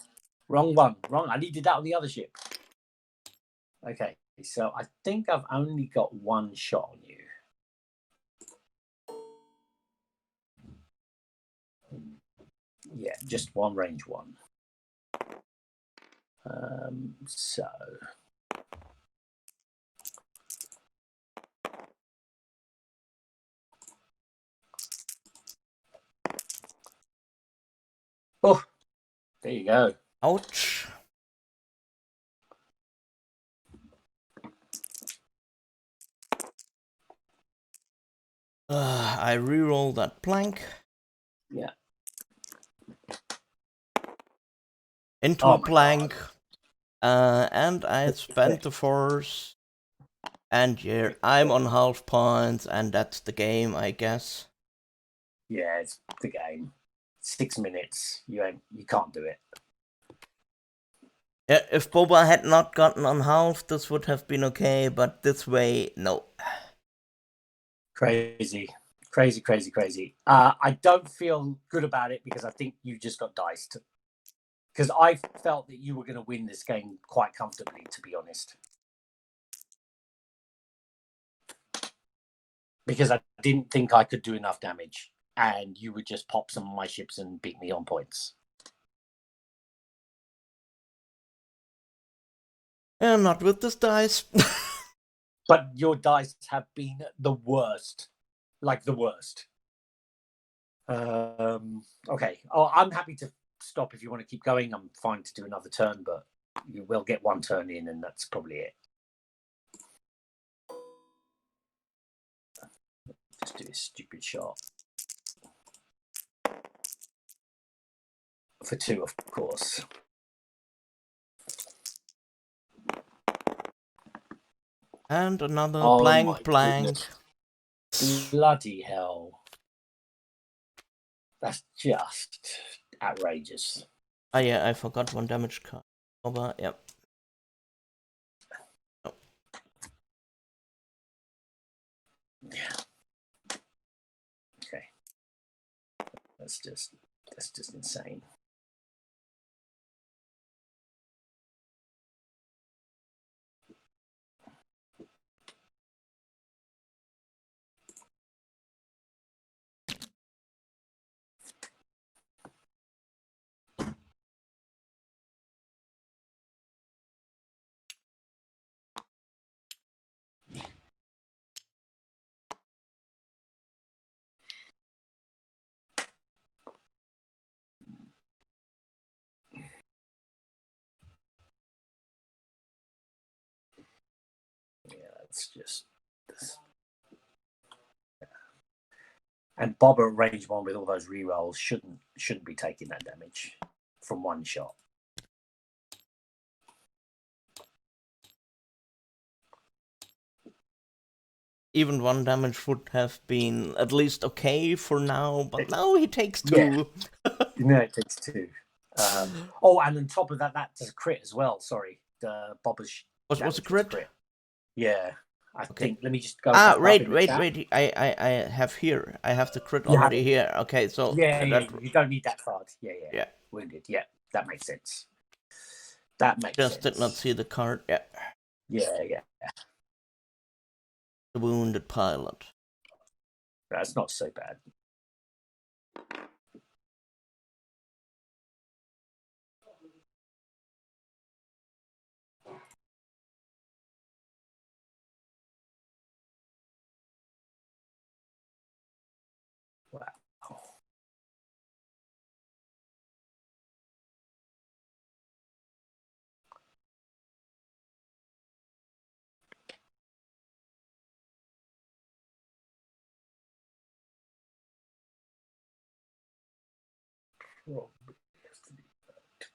Wrong one. Wrong. I needed that on the other ship. Okay. So I think I've only got 1 shot on you. Yeah, just 1 range 1. So oh, there you go. Ouch. I reroll that plank. Yeah. Into a plank. And I spent the force. And yeah, I'm on half points, and that's the game, I guess. Yeah, it's the game. 6 minutes. You can't do it. Yeah, if Boba had not gotten on half, this would have been okay, but this way, no. Crazy. I don't feel good about it because I think you just got diced. Because I felt that you were going to win this game quite comfortably, to be honest. Because I didn't think I could do enough damage, and you would just pop some of my ships and beat me on points. And not with this dice. But your dice have been the worst. Like the worst. Okay. Oh, I'm happy to stop if you want to keep going. I'm fine to do another turn, but you will get 1 turn in, and that's probably it. Just do a stupid shot. For 2, of course. And another blank. Goodness. Bloody hell. That's just outrageous. Ah, yeah, I forgot 1 damage card. Over, yep. Oh. Yeah. Okay. That's just insane. It's just this. And Bob at range 1 with all those rerolls shouldn't be taking that damage from 1 shot. even 1 damage would have been at least okay for now, but now he takes 2. Yeah. No, it takes 2. Oh, and on top of that, that does a crit as well. Sorry, the Bobber's Was a crit? Yeah, I think. Let me just go. Wait. I have here. I have the crit already here. Okay, so yeah, you don't need that card. Yeah. Wounded. Yeah, that makes sense. That makes sense. Just did not see the card. Yeah. Yeah. The wounded pilot. That's not so bad. Wow. Probably has to be that.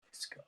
This guy.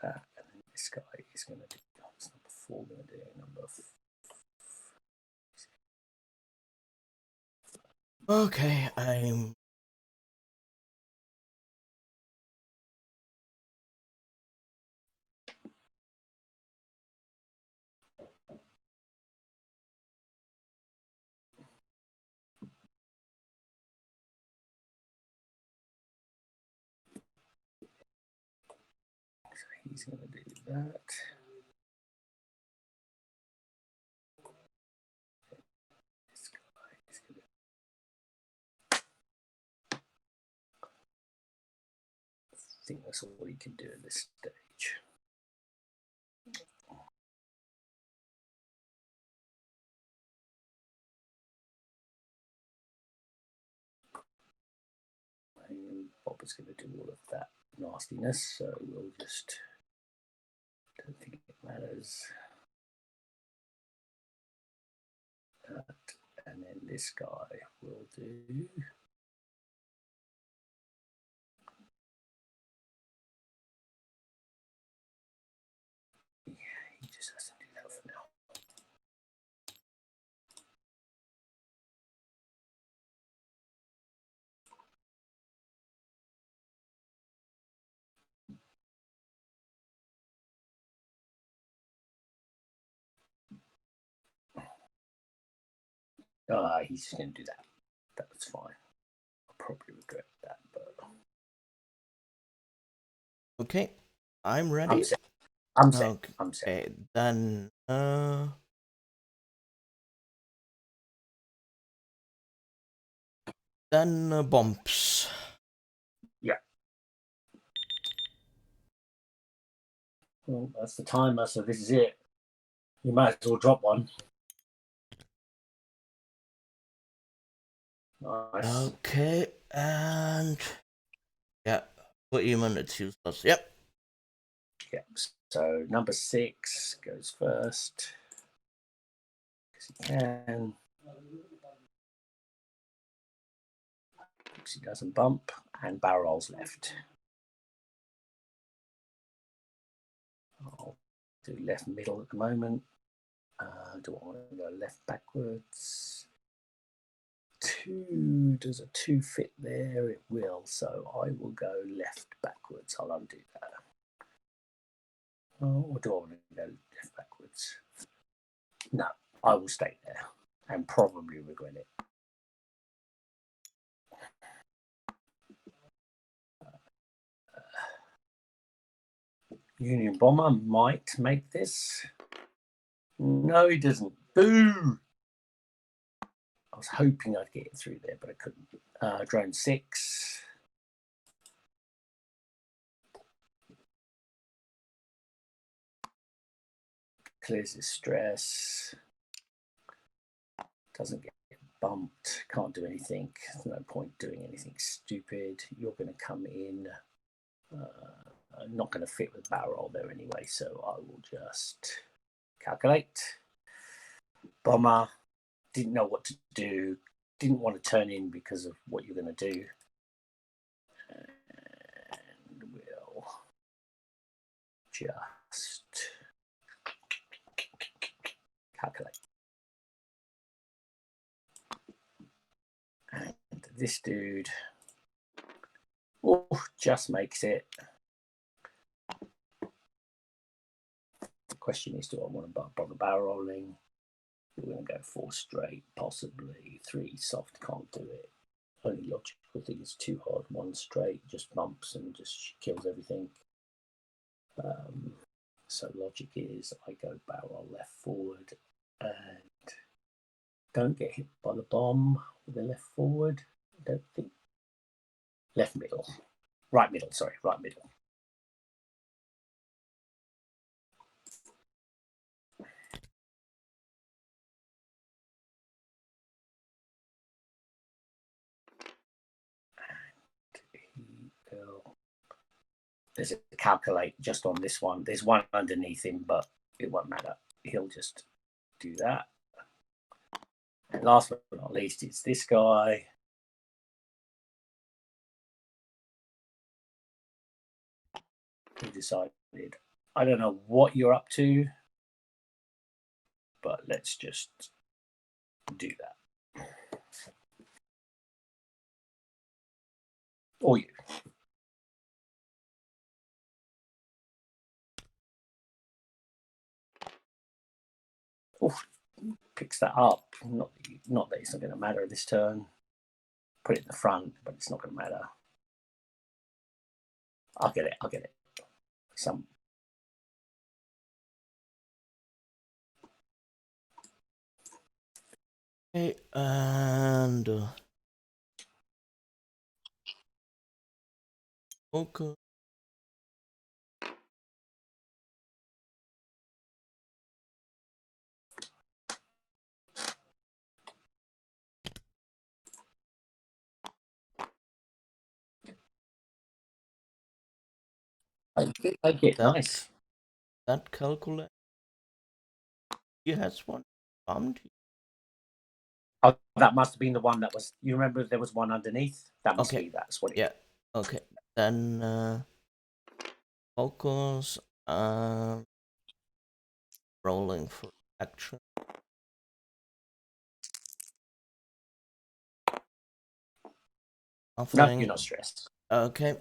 That, and then this guy is going to do. It's number 4 going to do number. Okay, I'm. So he's going to do that. This guy is going to. I think that's all he can do at this stage. And Bob is going to do all of that nastiness, so we'll just. Don't think it matters. That, and then this guy will do. Yeah, he just has to do that for now. He's just going to do that. That's fine. I'll probably regret that, but. Okay, I'm ready. I'm set. I'm set. Okay, then. Then bombs. Yeah. Well, that's the timer, so this is it. You might as well drop one. Nice. Okay, and yeah, for Eamon it's useless. Yep. Yep. So number 6 goes first. Because he can. Because he doesn't bump, and barrel rolls left. I'll do left middle at the moment. Do I want to go left backwards? 2, does a 2 fit there? It will, so I will go left backwards. I'll undo that. Or do I want to go left backwards? No, I will stay there and probably regret it. Union Bomber might make this. No, he doesn't. Boo! I was hoping I'd get it through there, but I couldn't. Drone 6. Clears his stress. Doesn't get bumped. Can't do anything. There's no point doing anything stupid. You're going to come in. Not going to fit with barrel there anyway, so I will just calculate. Bomber. Didn't know what to do. Didn't want to turn in because of what you're going to do. And we'll just calculate. And this dude just makes it. The question is, do I want to bother barrel rolling? We're going to go 4 straight, possibly 3 soft, can't do it. Only logical thing is 2 hard, 1 straight, just bumps and just kills everything. So logic is I go barrel left forward and don't get hit by the bomb with the left forward. I don't think. Left middle. Right middle, sorry, right middle. There's a calculate just on this one. There's one underneath him, but it won't matter. He'll just do that. And last but not least, it's this guy. Who decided, I don't know what you're up to, but let's just do that. Or you. Picks that up. Not that it's not going to matter this turn. Put it in the front, but it's not going to matter. I'll get it. Some. Okay, and okay. I get nice. That calculate. He has one bombed. Oh, that must have been the one that was. You remember there was one underneath. That must be. That's what it. Yeah. Okay. Then focus and rolling for action. Nothing. No, you're not stressed. Okay.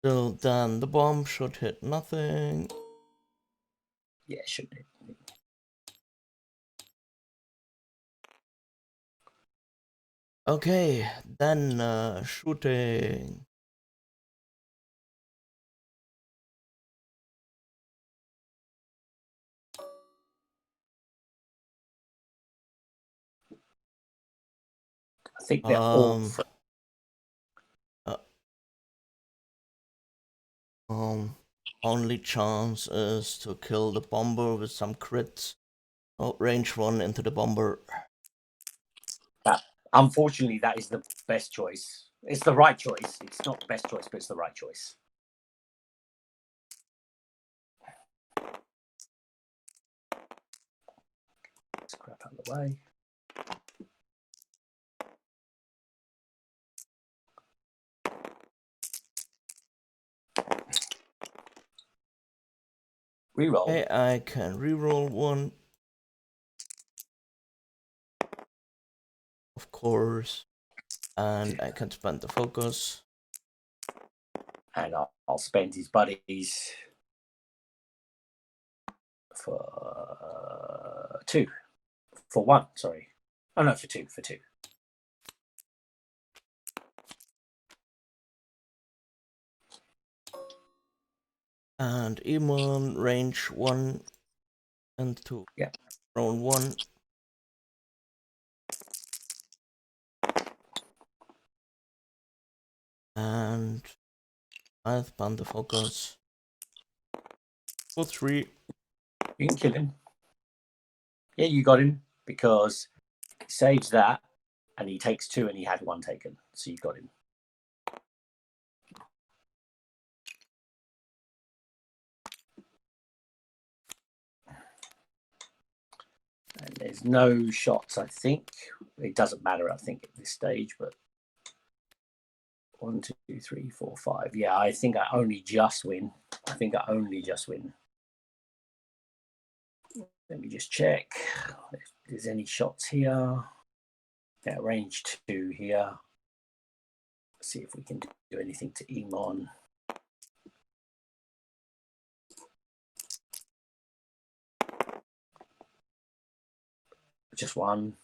So then the bomb should hit nothing. Yeah, it should be. Okay, then shooting. I think they're all. Only chance is to kill the bomber with some crits. Oh, range 1 into the bomber. Unfortunately, that is the best choice. It's the right choice. It's not the best choice, but it's the right choice. Let's crap out of the way. Reroll. Okay, I can reroll 1. Of course. And I can spend the focus. And I'll spend his buddies for 2. For 1, sorry. Oh, no, for 2. And Emon, range 1 and 2. Yeah. Roll 1. And 5 Panther Focus. For 3. You can kill him. Yeah, you got him because he saves that and he takes 2 and he had 1 taken. So you got him. And there's no shots, I think. It doesn't matter, I think, at this stage, but 1, 2, 3, 4, 5. Yeah, I think I only just win. Let me just check if there's any shots here. Yeah, range 2 here. Let's see if we can do anything to Emon. Just 1.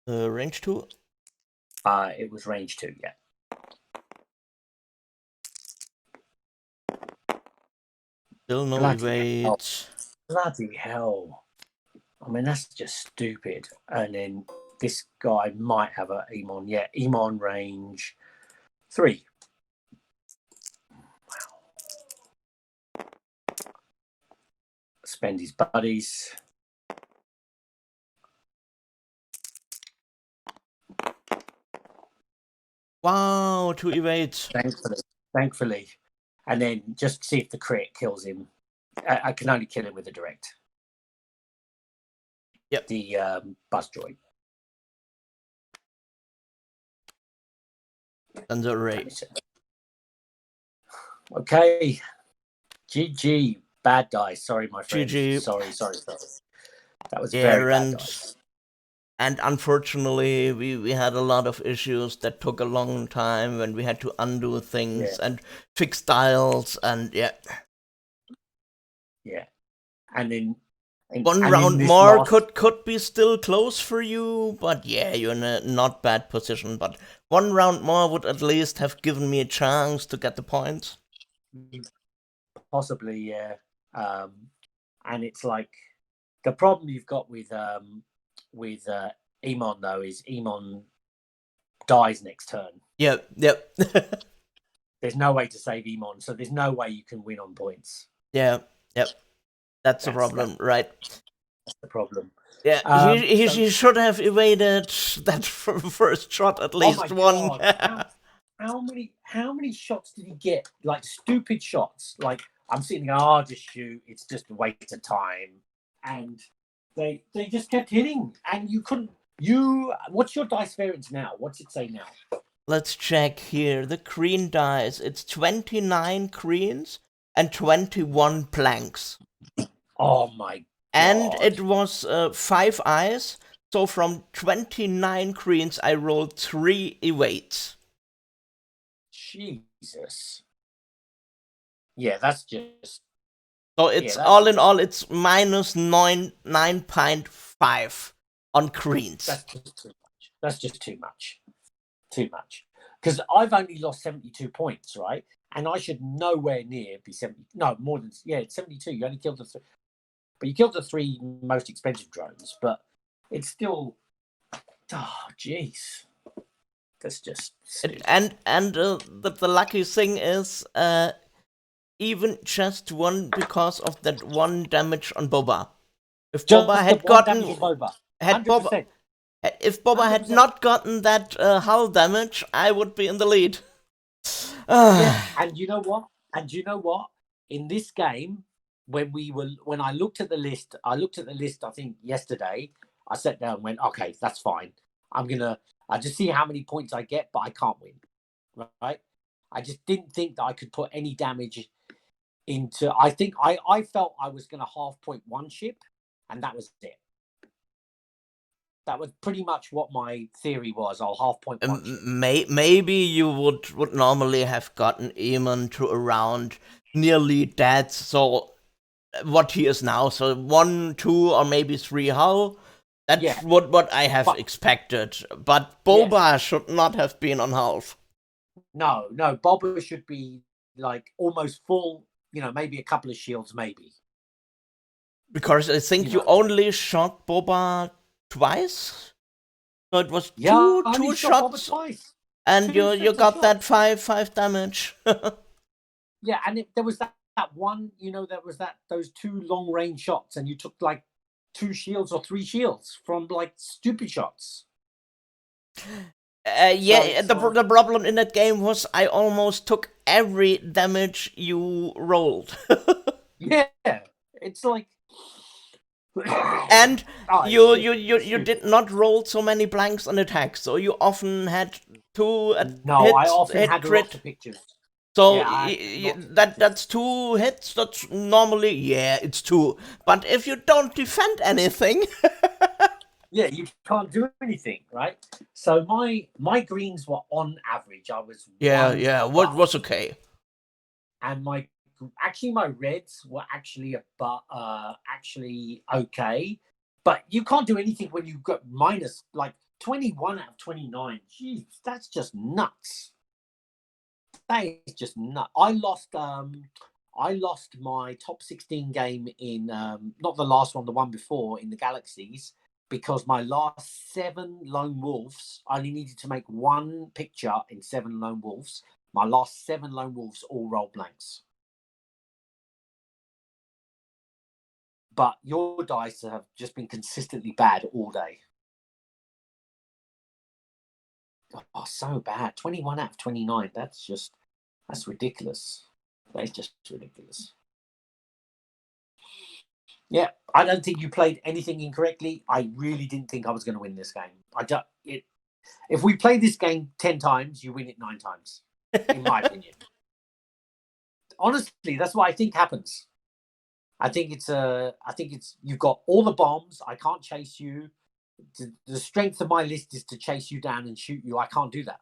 Range 2? It was range 2, yeah. Still no evade. Bloody hell. I mean, that's just stupid. And then this guy might have a Emon. Yeah, Emon range 3. Wow. Spend his buddies. Wow, 2 evades. Thankfully. And then just see if the crit kills him. I can only kill him with a direct. Yep. The buzz droid. And the array. Okay. GG. Bad dice. Sorry, my friend. GG. Sorry. That was very bad dice. And unfortunately, we had a lot of issues that took a long time when we had to undo things and fix dials and yeah. And then one round more could be still close for you, but yeah, you're in a not bad position. But 1 round more would at least have given me a chance to get the points. Possibly, yeah. And it's like the problem you've got with Emon though is Emon dies next turn. Yep. There's no way to save Emon, so there's no way you can win on points. Yep. That's the problem, right? That's the problem. Yeah, he should have evaded that first shot at least one. How many shots did he get? Like stupid shots. Like I'm sitting there, just shoot. It's just a waste of time. And they just kept hitting, and you couldn't. What's your dice variance now? What's it say now? Let's check here. The green dice. It's 29 greens and 21 blanks. Oh my God. And it was 5 eyes. So from 29 greens, I rolled 3 evades. Jesus. Yeah, that's just. So it's all in all, it's minus 9.5 on greens. That's just too much. Too much. Because I've only lost 72 points, right? And I should nowhere near be 70. No, more than 72. You only killed the 3. But you killed the 3 most expensive drones. But it's still. Oh, jeez. That's just. And the lucky thing is, even just 1 because of that 1 damage on Boba. If Boba had gotten, if Boba had not gotten that hull damage, I would be in the lead. Yeah, and you know what? In this game, when I looked at the list, I think yesterday. I sat down and went, okay, that's fine. I just see how many points I get, but I can't win. Right? I just didn't think that I could put any damage into. I think I felt I was going to half point 1 ship, and that was it. That was pretty much what my theory was. I'll half point 1 ship. Maybe you would normally have gotten Eamon to around nearly that. So what he is now, so 1, 2, or maybe 3 hull. That's what I have expected. But Boba should not have been on half. No, Boba should be like almost full, maybe a couple of shields, maybe. Because I think you only shot Boba twice? So it was two shots. And Two you sets of got that shots. 5 damage. Yeah, and there was that one, there was those 2 long range shots, and you took like 2 shields or 3 shields from like stupid shots. Yeah, the problem in that game was I almost took every damage you rolled. Yeah, it's like, And it's you just you you you stupid. did not roll so many blanks on attack, so you often had 2 No, I hits, often hit had lots crit. of pictures. So Yeah, I had lots of pictures. that's 2 hits. That's normally, yeah, it's 2. But if you don't defend anything, Yeah, you can't do anything, right? So my greens were on average. I was one yeah, what above, was okay. and my reds were actually okay, but you can't do anything when you got minus like 21 out of 29. Jeez, that's just nuts. That is just nuts. I lost my top 16 game in not the last one, the one before in the Galaxies, because my last 7 lone wolves, I only needed to make 1 picture in 7 lone wolves. My last 7 lone wolves all rolled blanks. But your dice have just been consistently bad all day. Oh, so bad. 21 out of 29. That's ridiculous. That's just ridiculous. Yeah, I don't think you played anything incorrectly. I really didn't think I was going to win this game. If we play this game 10 times, you win it 9 times, in my opinion. Honestly, that's what I think happens. I think it's you've got all the bombs. I can't chase you. The strength of my list is to chase you down and shoot you. I can't do that.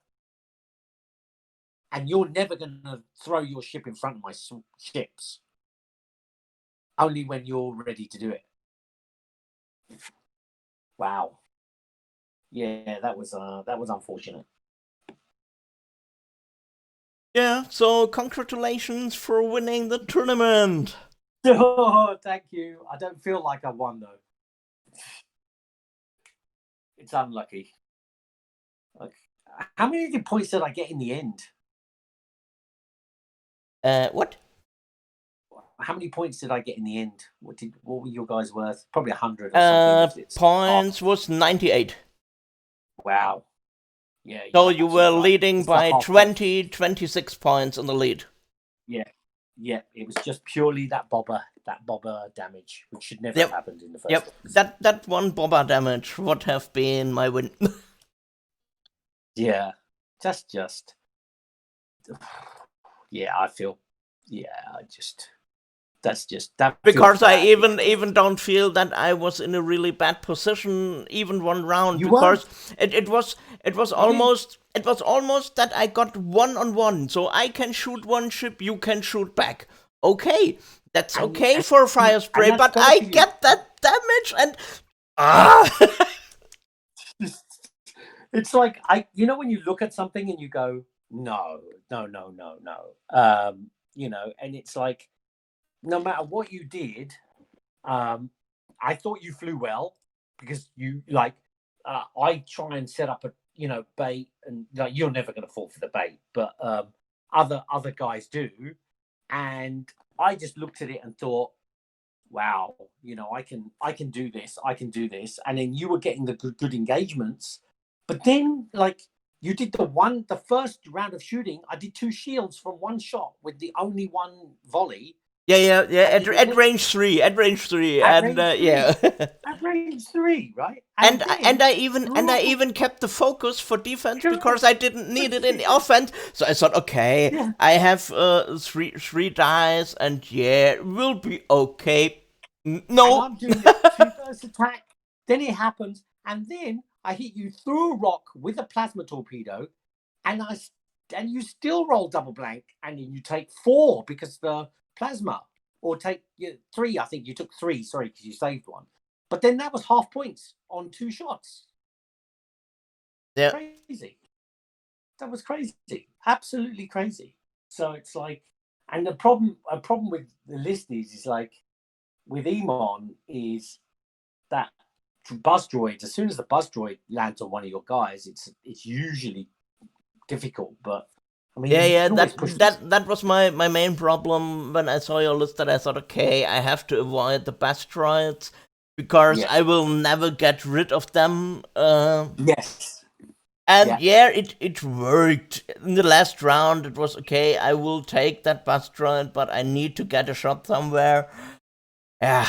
And you're never going to throw your ship in front of my ships. Only when you're ready to do it. Wow. Yeah, that was unfortunate. Yeah, so congratulations for winning the tournament. Oh, thank you. I don't feel like I won though. It's unlucky. Like, how many points did I get in the end? What? How many points did I get in the end? What were your guys worth? Probably 100 or something. Points was 98. Wow. Yeah. So you were right. leading It's by 26 points in the lead. Yeah. Yeah. It was just purely that bobber damage, which should never have happened in the first place. That one bobber damage would have been my win. Yeah. Just. Yeah, I feel. Yeah, that's just that. Because I even don't feel that I was in a really bad position even one round, because it was almost that I got 1-on-1, so I can shoot one ship, you can shoot back. Okay, that's okay for fire spray, but I get that damage and It's like when you look at something and you go, no. And it's like, no matter what you did, I thought you flew well, because you I try and set up a bait, and like you're never going to fall for the bait, but other guys do, and I just looked at it and thought, wow, I can do this, and then you were getting the good engagements, but then like you did the first round of shooting, I did 2 shields from 1 shot with the only 1 volley. Yeah. At range 3, and yeah. At range 3, right? And I even kept the focus for defense because I didn't need it in the offense. So I thought, okay, yeah, I have three dice, and yeah, we'll be okay. No, and I'm doing the 2 attack. Then it happens, and then I hit you through a rock with a plasma torpedo, and you still roll double blank, and then you take 4 because the plasma, or take 3. I think you took 3. Sorry, because you saved 1. But then that was half points on 2 shots. Yeah, crazy. That was crazy, absolutely crazy. So it's like, and a problem with the list is like with Emon is that buzz droid. As soon as the buzz droid lands on one of your guys, it's usually difficult, but I mean, Yeah, you yeah, can always push them. that was my main problem when I saw your list. That I thought, okay, I have to avoid the Bastroids because Yeah. I will never get rid of them. Yes. And Yeah. yeah, it worked. In the last round, it was okay. I will take that Bastroid, but I need to get a shot somewhere. Yeah.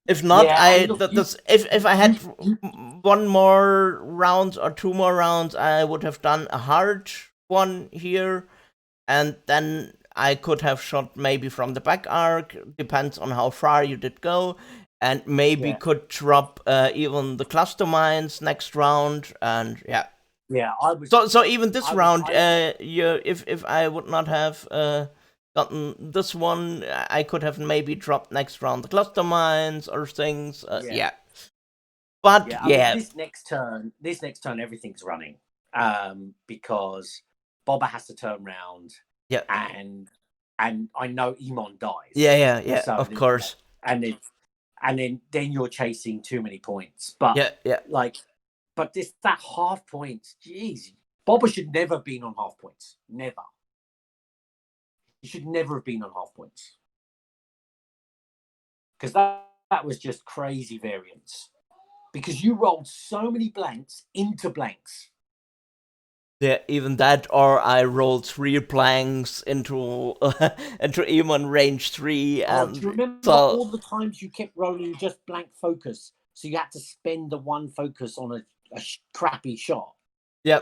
If not, Yeah. And look, if I had you one more round or two more rounds, I would have done a hard one here, and then I could have shot maybe from the back arc. Depends on how far you did go, and maybe yeah. could drop even the cluster mines next round. And yeah, Yeah. so even this round, I if I would not have gotten this one, I could have maybe dropped next round the cluster mines or things. yeah. Yeah, but Yeah. I mean, yeah, this next turn, everything's running. Because Bobber has to turn round, yeah, and I know Emon dies. yeah, So of course, and then you're chasing too many points. But yeah. like, but that half points, jeez, Bobber should never have been on half points. Never. He should never have been on half points because that was just crazy variance. Because you rolled so many blanks into blanks. Yeah, even that, or I rolled 3 blanks into into Emon range 3, Oh, do you and remember so all the times you kept rolling just blank focus? So you had to spend the one focus on a crappy shot. yeah.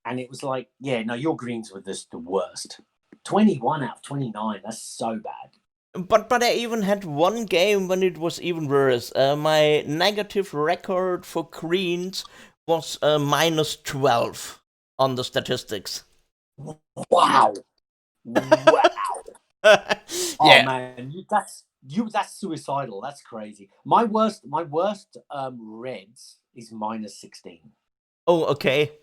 And it was like, yeah, no, your greens were just the worst. 21 out of 29. That's so bad. But I even had one game when it was even worse. My negative record for greens was -12 on the statistics. Wow. Wow. Oh Yeah. man, that's suicidal. That's crazy. My worst reds is -16. Oh, okay.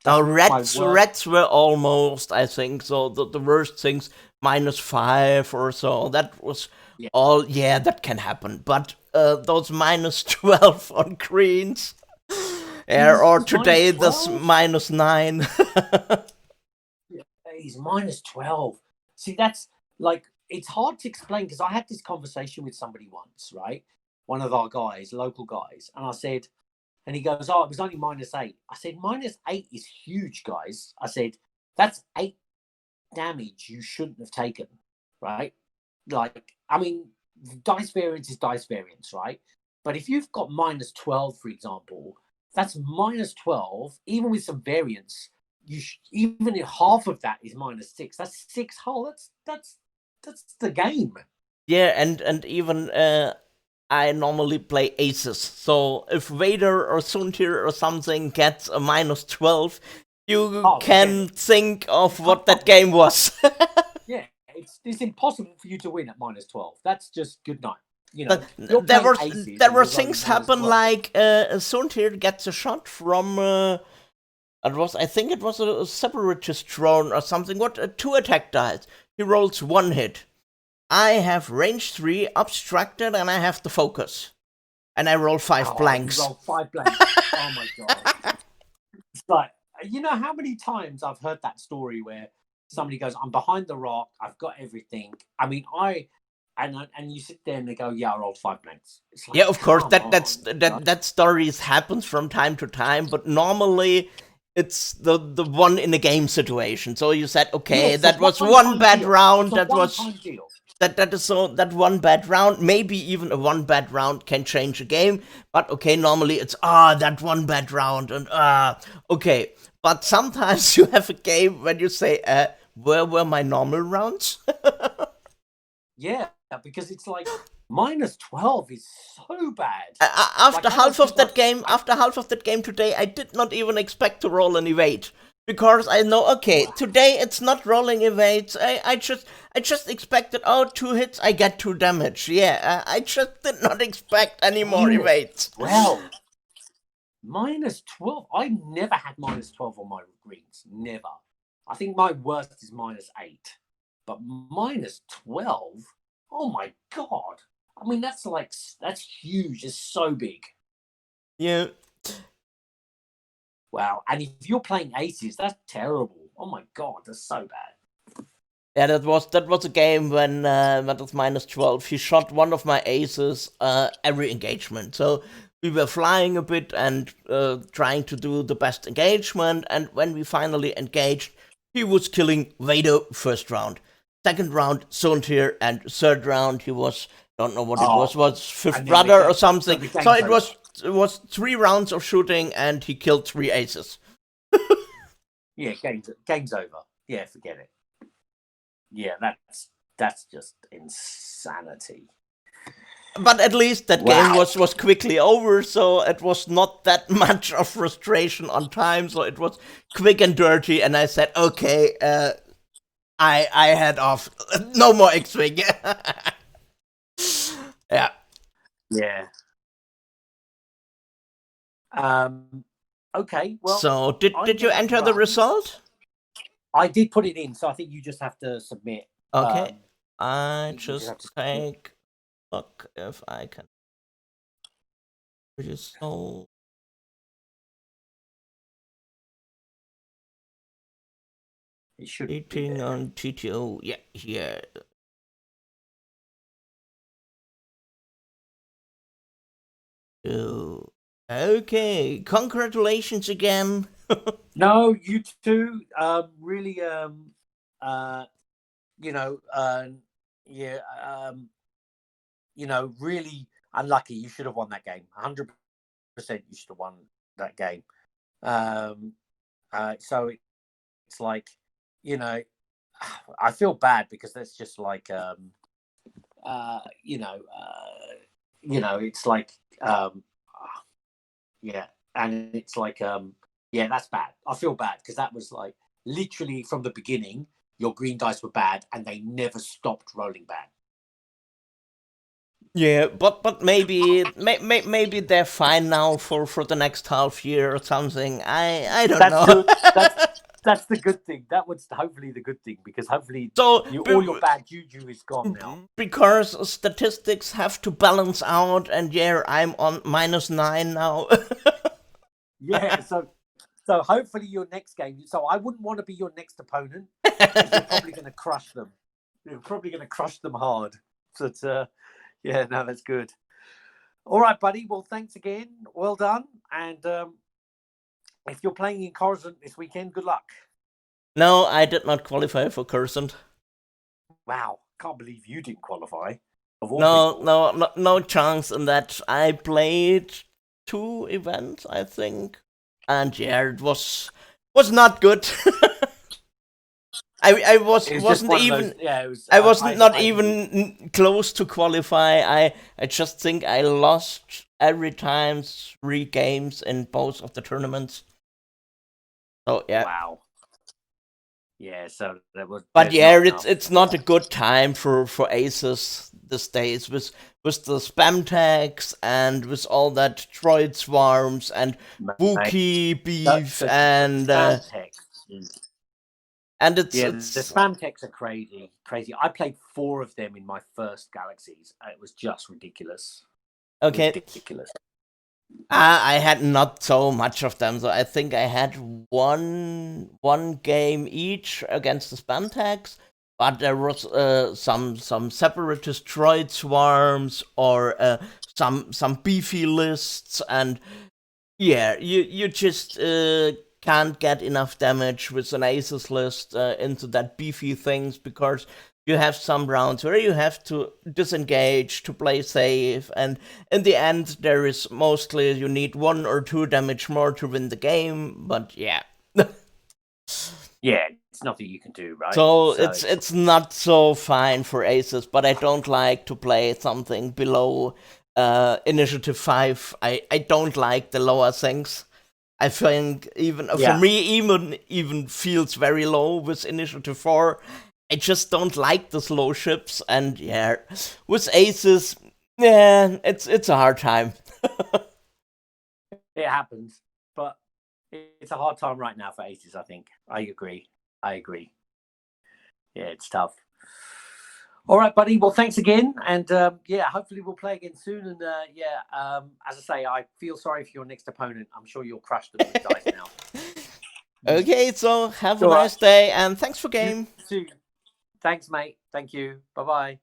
Now That's my worst. reds were almost, I think, so the worst things -5 or so. That was Yeah. all. Yeah, that can happen. But those -12 on greens, yeah, He's or minus today this 12. -9. Yeah, he's -12. See, that's like it's hard to explain because I had this conversation with somebody once, right? One of our guys, local guys, and I said, and he goes, "Oh, it was only -8." I said, "-8 is huge, guys." I said, "That's 8 damage you shouldn't have taken, right?" Like, I mean, dice variance is dice variance, right? But if you've got -12, for example, that's -12, even with some variance. Even if half of that is -6, that's 6 whole. That's the game. Yeah, and even I normally play aces. So if Vader or Suntir or something gets a -12, you Oh, forget can it. think You of can't. what that game was. Yeah, it's impossible for you to win at -12. That's just good night. But You're there playing were aces there and were you're rolling things happen -12. like Suntir gets a shot from it was, I think it was a separatist drone or something. What 2 attack dice? He rolls 1 hit. I have range 3 obstructed and I have the focus, and I roll 5 Oh, you blanks. roll 5 blanks. Oh my god. It's like, you know how many times I've heard that story where somebody goes, "I'm behind the rock. I've got everything." I mean, and you sit there and they go, "Yeah, I rolled 5 blanks." It's like, Yeah, of course, come on. that stories happens from time to time, but normally it's the one in a game situation. So you said, Yeah, okay, it's a that was one one-time bad deal. It's round. a That was one-time deal. that is so that one bad round. Maybe even a one bad round can change a game. But okay, normally it's that one bad round and okay. But sometimes you have a game when you say, where were my normal rounds? Yeah, because it's like -12 is so bad. After Like I know half of people. that game, today, I did not even expect to roll an evade because I know, okay, Wow. today it's not rolling evades. I just expected, 2 hits, I get 2 damage. Yeah, I just did not expect any more evades. -12. -12. I never had -12 on my greens. Never. I think my worst is -8. But -12? Oh my god. I mean, that's huge. It's so big. Yeah. Wow. And if you're playing aces, that's terrible. Oh my god, that's so bad. Yeah, that was a game when that was -12. He shot one of my aces every engagement. So we were flying a bit and trying to do the best engagement. And when we finally engaged, he was killing Vader first round. Second round, Sontir, and third round he was, don't know what it was fifth brother or something. So it was 3 rounds of shooting and he killed 3 aces. Yeah, game's over. Yeah, forget it. Yeah, that's just insanity. But at least that game was quickly over, so it was not that much of frustration on time. So it was quick and dirty, and I said, "Okay, I head off. No more X-wing." Yeah. Yeah. Okay. Well. So did you enter the result? I did put it in, so I think you just have to submit. Okay. I just take look if I can. Result. It should be on TTO. Yeah, here. Oh, okay. Congratulations again. No, you too. Really, really unlucky. You should have won that game. 100%. You should have won that game. So it's like, I feel bad because that's just like, it's like, yeah, and it's like, yeah, that's bad. I feel bad because that was like literally from the beginning, your green dice were bad and they never stopped rolling bad. Yeah, but maybe they're fine now for the next half year or something. I don't know. That's the good thing. That was hopefully the good thing because hopefully all your bad juju is gone now. Because statistics have to balance out, and yeah, I'm on -9 now. Yeah, so hopefully your next game. So I wouldn't want to be your next opponent. You're probably going to crush them. You're probably going to crush them hard. But yeah, no, that's good. All right, buddy. Well, thanks again. Well done. And if you're playing in Coruscant this weekend, good luck. No, I did not qualify for Coruscant. Wow, can't believe you didn't qualify. No chance in that. I played 2 events, I think, and yeah, it was not good. I wasn't even I wasn't not even close to qualify. I just think I lost every time 3 games in both of the tournaments. So yeah. Wow. Yeah, so that was. But yeah, it's not a good time for aces these days with the spam tags and with all that droid swarms and Wookiee beef and it's the spam techs are crazy. I played 4 of them in my first Galaxies. It was just ridiculous. Okay. Ridiculous. I had not so much of them, so I think I had one game each against the spam tags, but there was some separatist droid swarms or some beefy lists, and yeah, you just can't get enough damage with an aces list into that beefy things because you have some rounds where you have to disengage to play safe, and in the end there is mostly you need 1 or 2 damage more to win the game, but yeah. Yeah, it's nothing you can do, right? So it's not so fine for aces, but I don't like to play something below initiative 5. I don't like the lower things. I think even for me even feels very low with initiative 4. I just don't like the slow ships, and yeah, with aces, yeah, it's a hard time. It happens, but it's a hard time right now for aces. I think I agree. Yeah, it's tough. All right, buddy. Well, thanks again, and yeah, hopefully we'll play again soon. And as I say, I feel sorry for your next opponent. I'm sure you'll crush them with dice now. Okay, so have a All nice right. day, and thanks for game. You too. Thanks, mate. Thank you. Bye bye.